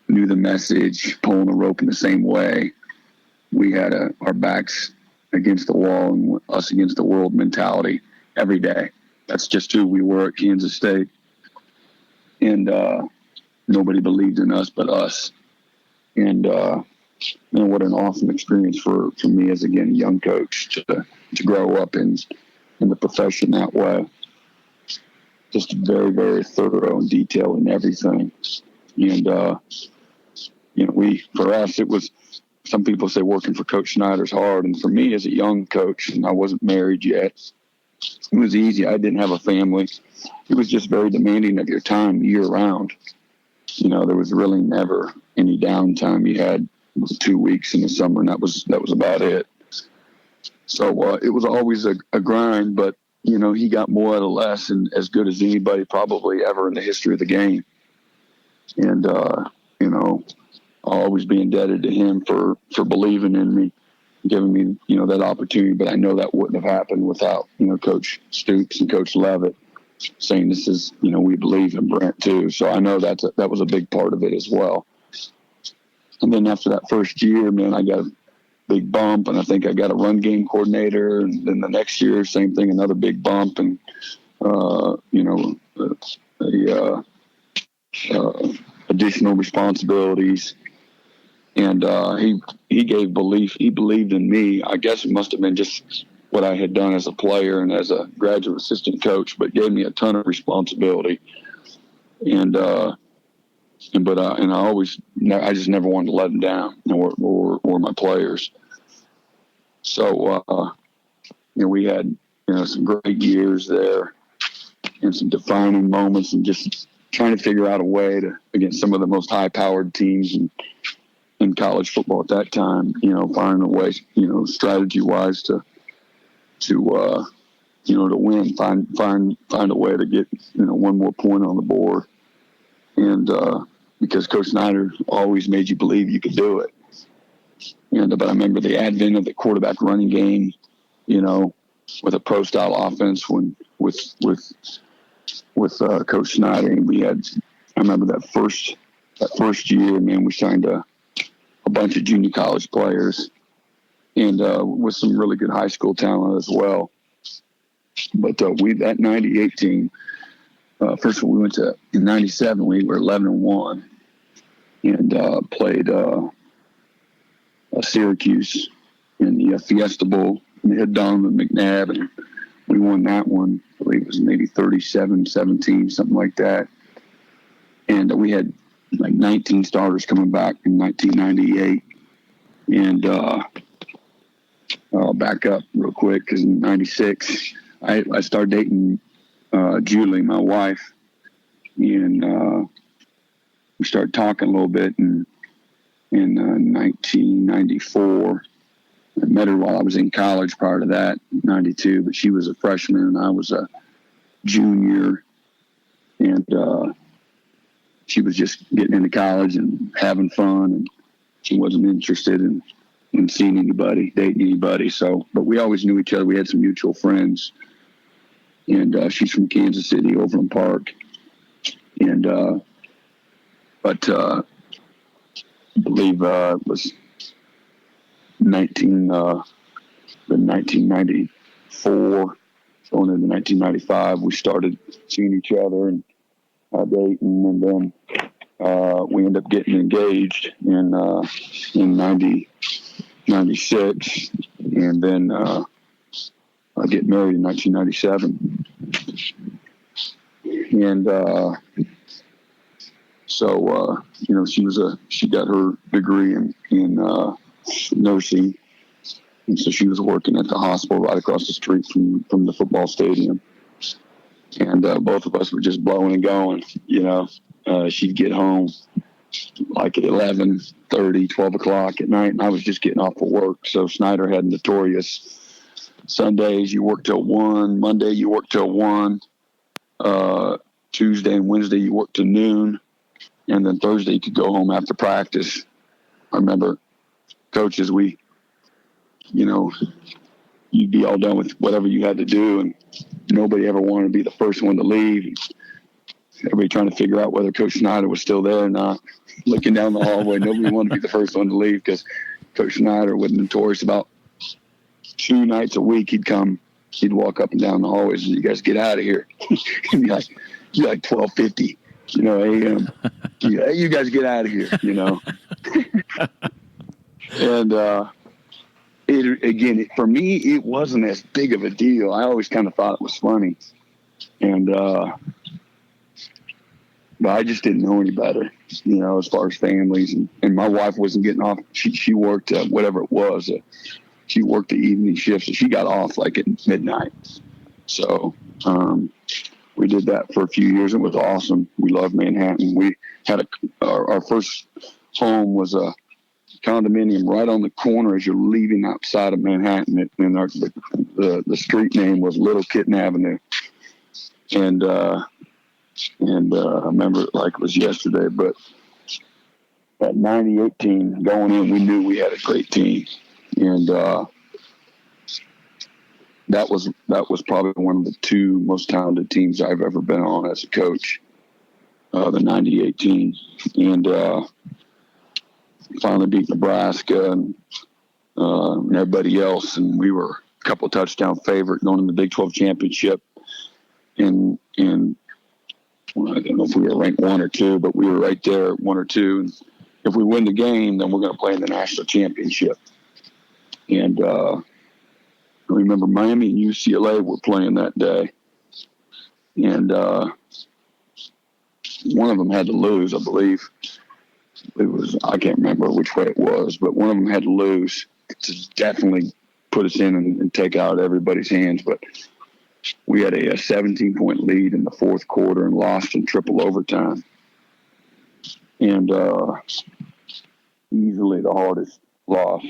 knew the message, pulling the rope in the same way. We had our backs against the wall and us against the world mentality every day. That's just who we were at Kansas State. And nobody believed in us but us. And what an awesome experience for me as, again, a young coach to grow up in the profession that way. Just very, very thorough and detailed in everything. And, for us, it was, some people say working for Coach Snyder's hard. And for me as a young coach, and I wasn't married yet, it was easy. I didn't have a family. It was just very demanding of your time year round. There was really never any downtime. You had 2 weeks in the summer, and that was about it. So it was always a grind, but he got more out of less, and as good as anybody probably ever in the history of the game. And I'll always be indebted to him for believing in me, giving me that opportunity. But I know that wouldn't have happened without Coach Stoops and Coach Levitt saying this is we believe in Brent too. So I know that was a big part of it as well. And then after that first year, man, I got a big bump, and I think I got a run game coordinator. And then the next year, same thing, another big bump, and additional responsibilities. And he gave belief. He believed in me. I guess it must have been just what I had done as a player and as a graduate assistant coach, but gave me a ton of responsibility. And I just never wanted to let them down, or my players. So, we had, some great years there and some defining moments, and just trying to figure out a way to, against some of the most high-powered teams in college football at that time, finding a way, strategy-wise to win, find a way to get, one more point on the board. And, because Coach Snyder always made you believe you could do it. But I remember the advent of the quarterback running game, with a pro style offense with Coach Snyder. And I remember that first year, man, we signed a bunch of junior college players, and with some really good high school talent as well. But that 98 team, first of all, we went to, in 97, we were 11-1 and played Syracuse in the Fiesta Bowl. We had Donovan McNabb, and we won that one. I believe it was maybe 37-17, something like that. And we had like 19 starters coming back in 1998. And I'll back up real quick because in 96, I started dating Julie, my wife, and we started talking a little bit. And in 1994, I met her while I was in college prior to that, 92, but she was a freshman and I was a junior. And she was just getting into college and having fun, and she wasn't interested in seeing anybody, dating anybody. So, but we always knew each other. We had some mutual friends. And she's from Kansas City, Overland Park. And, I believe it was 1994, going into 1995, we started seeing each other and dating, and then we ended up getting engaged in 96, and then I get married in 1997. And so she got her degree in nursing, and so she was working at the hospital right across the street from the football stadium. And both of us were just blowing and going. She'd get home like at 11:30, 12 o'clock at night, and I was just getting off of work. So Snyder had notorious Sundays you work till 1, Monday you work till 1, Tuesday and Wednesday you work till noon, and then Thursday you could go home after practice. I remember coaches, you'd be all done with whatever you had to do, and nobody ever wanted to be the first one to leave. Everybody trying to figure out whether Coach Snyder was still there or not. Looking down the hallway, nobody wanted to be the first one to leave because Coach Snyder was notorious. About 2 nights a week, he'd walk up and down the hallways, and you guys get out of here. He'd be like 12:50, a.m. Hey, you guys get out of here, And for me, it wasn't as big of a deal. I always kind of thought it was funny, and but I just didn't know any better, as far as families. And my wife wasn't getting off. She worked whatever it was. She worked the evening shift, so she got off like at midnight. So we did that for a few years. It was awesome. We loved Manhattan. We had our first home was a condominium right on the corner as you're leaving outside of Manhattan, and the street name was Little Kitten Avenue. And I remember it like it was yesterday, but that 98 team going in, we knew we had a great team. And that was probably one of the 2 most talented teams I've ever been on as a coach, the 98 team. And finally beat Nebraska and everybody else, and we were a couple touchdown favorite going in the Big 12 championship. And well, I don't know if we were ranked 1 or 2, but we were right there at 1 or 2. And if we win the game, then we're going to play in the national championship. And I remember Miami and UCLA were playing that day, and one of them had to lose, I believe. I can't remember which way it was, but one of them had to lose to definitely put us in and take out everybody's hands. But we had a 17-point lead in the fourth quarter and lost in triple overtime. And easily the hardest loss,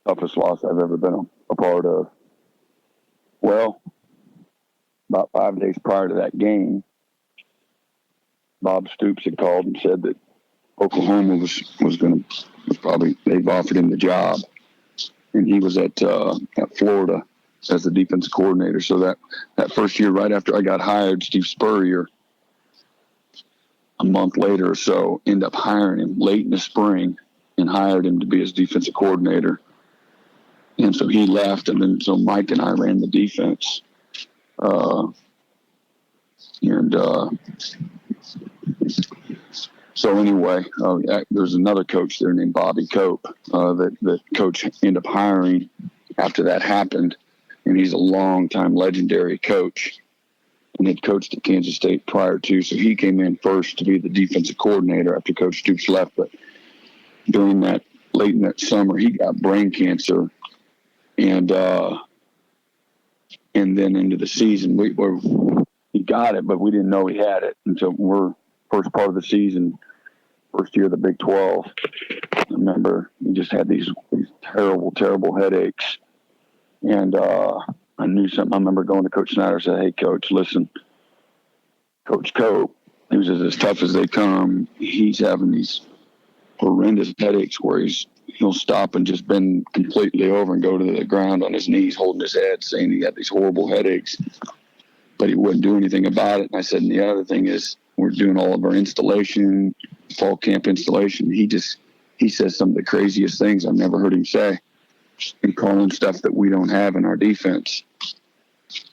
toughest loss I've ever been a part of. Well, about 5 days prior to that game, Bob Stoops had called and said that Oklahoma was probably, they've offered him the job, and he was at Florida as the defense coordinator. So that first year, right after I got hired, Steve Spurrier, a month later or so, ended up hiring him late in the spring and hired him to be his defensive coordinator. And so he left, and then so Mike and I ran the defense. So anyway, there's another coach there named Bobby Cope that coach ended up hiring after that happened, and he's a long-time legendary coach. and had coached at Kansas State prior to. So he came in first to be the defensive coordinator after Coach Stoops left. But during that, late in that summer, he got brain cancer. And then into the season, he got it, but we didn't know he had it until first part of the season, first year of the Big 12. I remember he just had these terrible, terrible headaches. And I knew something. I remember going to Coach Snyder and said, "Hey, Coach, listen, Coach Cope, he was as tough as they come. He's having these horrendous headaches where he'll stop and just bend completely over and go to the ground on his knees, holding his head, saying he had these horrible headaches, but he wouldn't do anything about it." And I said, and the other thing is, we're doing all of our installation, fall camp installation. He says some of the craziest things I've never heard him say, and calling stuff that we don't have in our defense.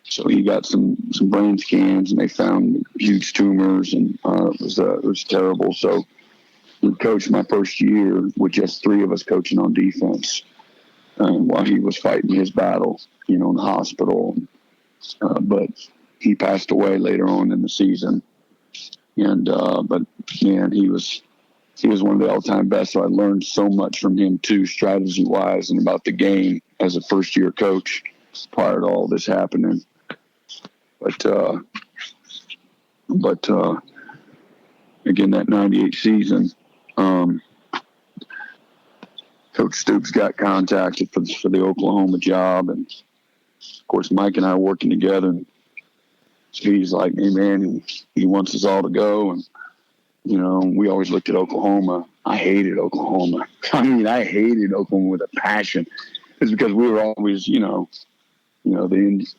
So he got some brain scans, and they found huge tumors, and it was terrible. So we coached my first year with just 3 of us coaching on defense, while he was fighting his battle, in the hospital. But he passed away later on in the season. And but man, he was one of the all-time best. So I learned so much from him too, strategy-wise, and about the game as a first-year coach prior to all this happening. But again, that '98 season, Coach Stoops got contacted for the Oklahoma job, and of course Mike and I are working together. And so he's like, "Hey man, he wants us all to go." And we always looked at Oklahoma. I hated Oklahoma. I mean, I hated Oklahoma with a passion. It's because we were always, the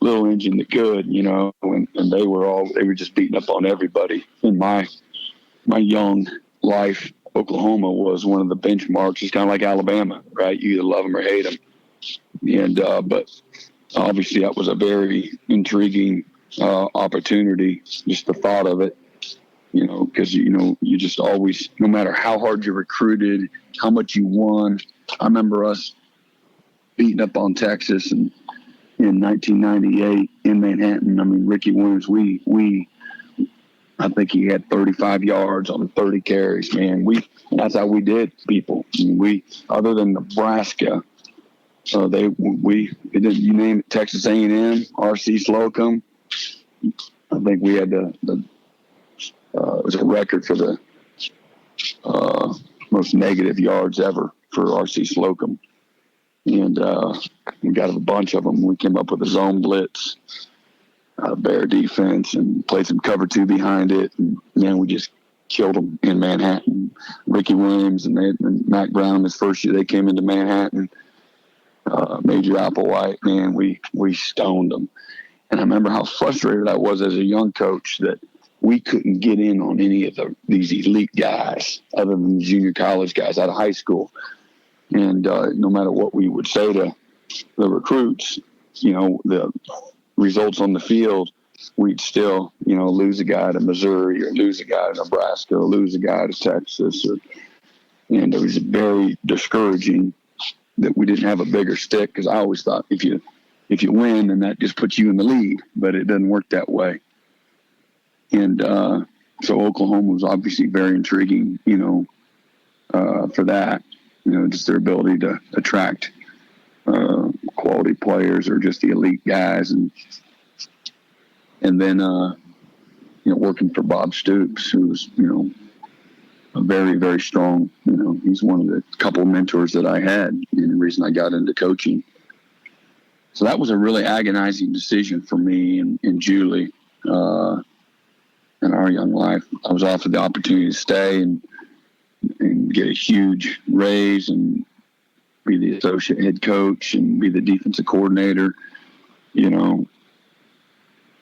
little engine that could, and they were just beating up on everybody. In my young life, Oklahoma was one of the benchmarks. It's kind of like Alabama, right? You either love them or hate them. And but obviously that was a very intriguing opportunity, just the thought of it. Because, you just always, no matter how hard you recruited, how much you won. I remember us beating up on Texas in 1998 in Manhattan. I mean, Ricky Williams, I think he had 35 yards on 30 carries, man. That's how we did people. I mean, other than Nebraska, you name it, Texas A&M, RC Slocum. I think we had it was a record for the most negative yards ever for RC Slocum. And we got a bunch of them. We came up with a zone blitz, bear defense, and played some cover 2 behind it. And, we just killed them in Manhattan. Ricky Williams and Mac Brown, his first year, they came into Manhattan. Major Applewhite, man, we stoned them. And I remember how frustrated I was as a young coach that we couldn't get in on any of these elite guys other than the junior college guys out of high school. And no matter what we would say to the recruits, the results on the field, we'd still, lose a guy to Missouri or lose a guy to Nebraska or lose a guy to Texas. And it was very discouraging that we didn't have a bigger stick, because I always thought if you win, then that just puts you in the lead, but it doesn't work that way. And so Oklahoma was obviously very intriguing, for that, just their ability to attract quality players or just the elite guys. And then, working for Bob Stoops, who's, a very, very strong, he's one of the couple mentors that I had, and the reason I got into coaching. So that was a really agonizing decision for me and Julie. In our young life, I was offered the opportunity to stay and get a huge raise and be the associate head coach and be the defensive coordinator,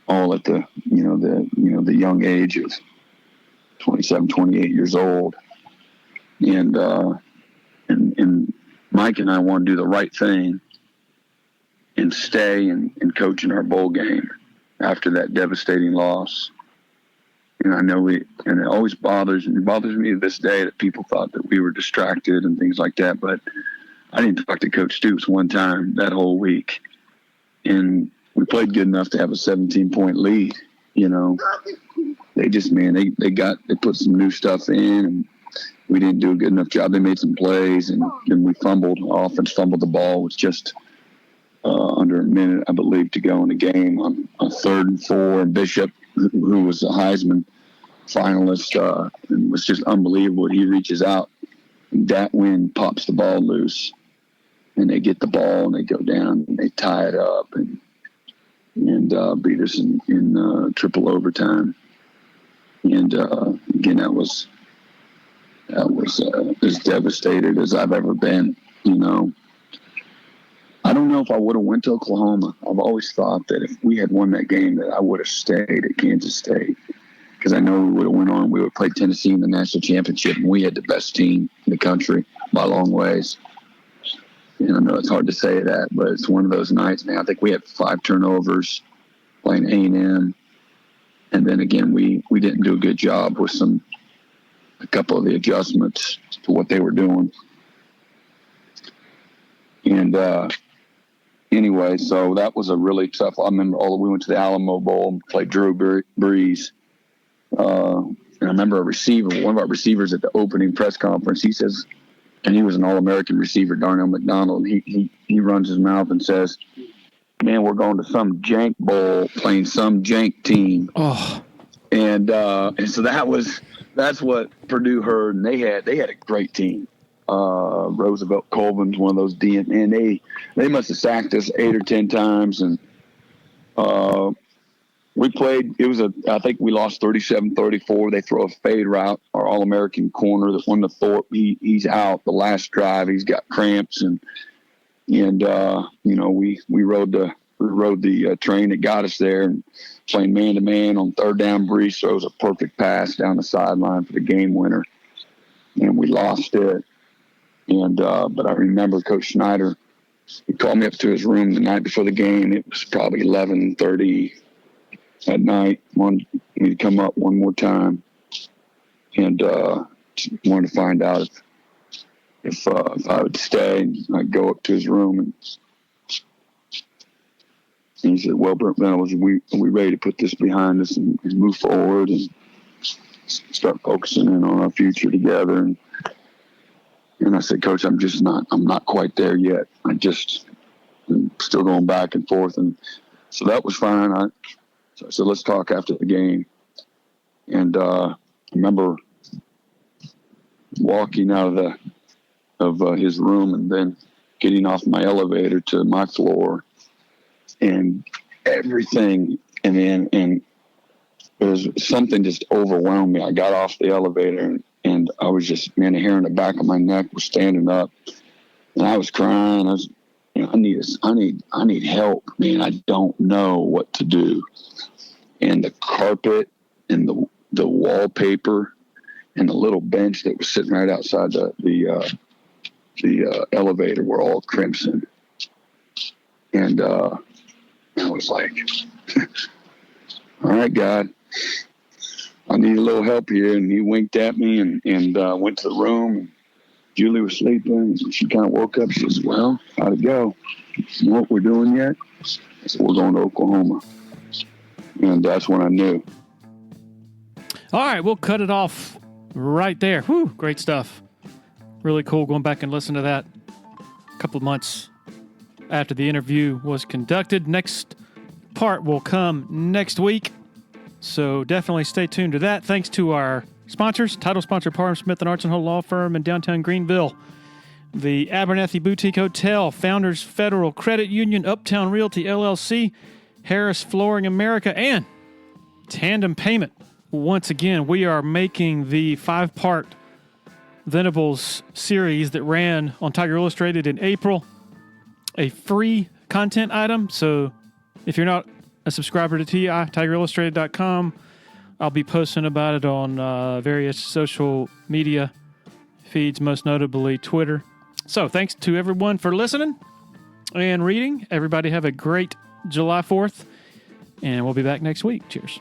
all at the young age of 27, 28 years old. And Mike and I want to do the right thing and stay and coach in our bowl game after that devastating loss. And I know and it always bothers me to this day that people thought that we were distracted and things like that. But I didn't talk to Coach Stoops one time that whole week. And we played good enough to have a 17-point lead. they just, man, they put some new stuff in, and we didn't do a good enough job. They made some plays, and then we fumbled. Offense fumbled the ball with just under a minute, I believe, to go in the game on 3rd and 4. And Bishop, who was a Heisman finalist, and was just unbelievable. He reaches out, and that wind pops the ball loose, and they get the ball and they go down and they tie it up and beat us in triple overtime. And again, that was as devastated as I've ever been. I don't know if I would have went to Oklahoma. I've always thought that if we had won that game, that I would have stayed at Kansas State, because I know we would have went on. We would have played Tennessee in the national championship, and we had the best team in the country by long ways. And I know it's hard to say that, but it's one of those nights, man. I think we had 5 turnovers playing A&M, and then again we didn't do a good job with a couple of the adjustments to what they were doing. And anyway, so that was a really tough. I remember we went to the Alamo Bowl and played Drew Brees. And I remember one of our receivers at the opening press conference, he says, and he was an All-American receiver, Darnell McDonald. He runs his mouth and says, "Man, we're going to some jank bowl playing some jank team." Oh, and so that's what Purdue heard, and they had a great team. Roosevelt Colvin's one of those DN, and they must have sacked us 8 or 10 times, and we played. I think we lost 37-34. They throw a fade route. Our All-American corner, the one to Thorpe, he's out the last drive. He's got cramps, and we rode the train that got us there, and playing man to man on 3rd down. Brees throws a perfect pass down the sideline for the game winner, and we lost it. And but I remember Coach Schneider. He called me up to his room the night before the game. It was probably 11:30 at night. Wanted me to come up one more time, and wanted to find out if I would stay. And I'd go up to his room, and he said, "Well, Brent Venables, are we ready to put this behind us and move forward and start focusing in on our future together?" And I said, "Coach, I'm not quite there yet. I'm still going back and forth." And so that was fine. So I said, "Let's talk after the game." And I remember walking out of his room and then getting off my elevator to my floor, and everything. And there was something just overwhelmed me. I got off the elevator and I was just, man, the hair in the back of my neck was standing up, and I was crying. I need help, man. I don't know what to do. And the carpet and the wallpaper and the little bench that was sitting right outside the elevator were all crimson. And I was like, "All right, God, I need a little help here." And he winked at me and went to the room. And Julie was sleeping, and she kind of woke up. She says, "Well, how'd it go? You know what we're doing yet?" I said, "We're going to Oklahoma." And that's when I knew. all right. We'll cut it off right there. Whew, great stuff. Really cool going back and listening to that a couple of months after the interview was conducted. Next part will come next week, so definitely stay tuned to that. Thanks to our sponsors, title sponsor Parham Smith and Arts & Hall Law Firm in downtown Greenville, the Abernathy Boutique Hotel, Founders Federal Credit Union, Uptown Realty LLC, Harris Flooring America, and Tandem Payment. Once again, we are making the 5-part Venables series that ran on Tiger Illustrated in April a free content item. So if you're not a subscriber to TIGerillustrated.com, I'll be posting about it on various social media feeds, most notably Twitter. So thanks to everyone for listening and reading. Everybody have a great July 4th, and we'll be back next week. Cheers.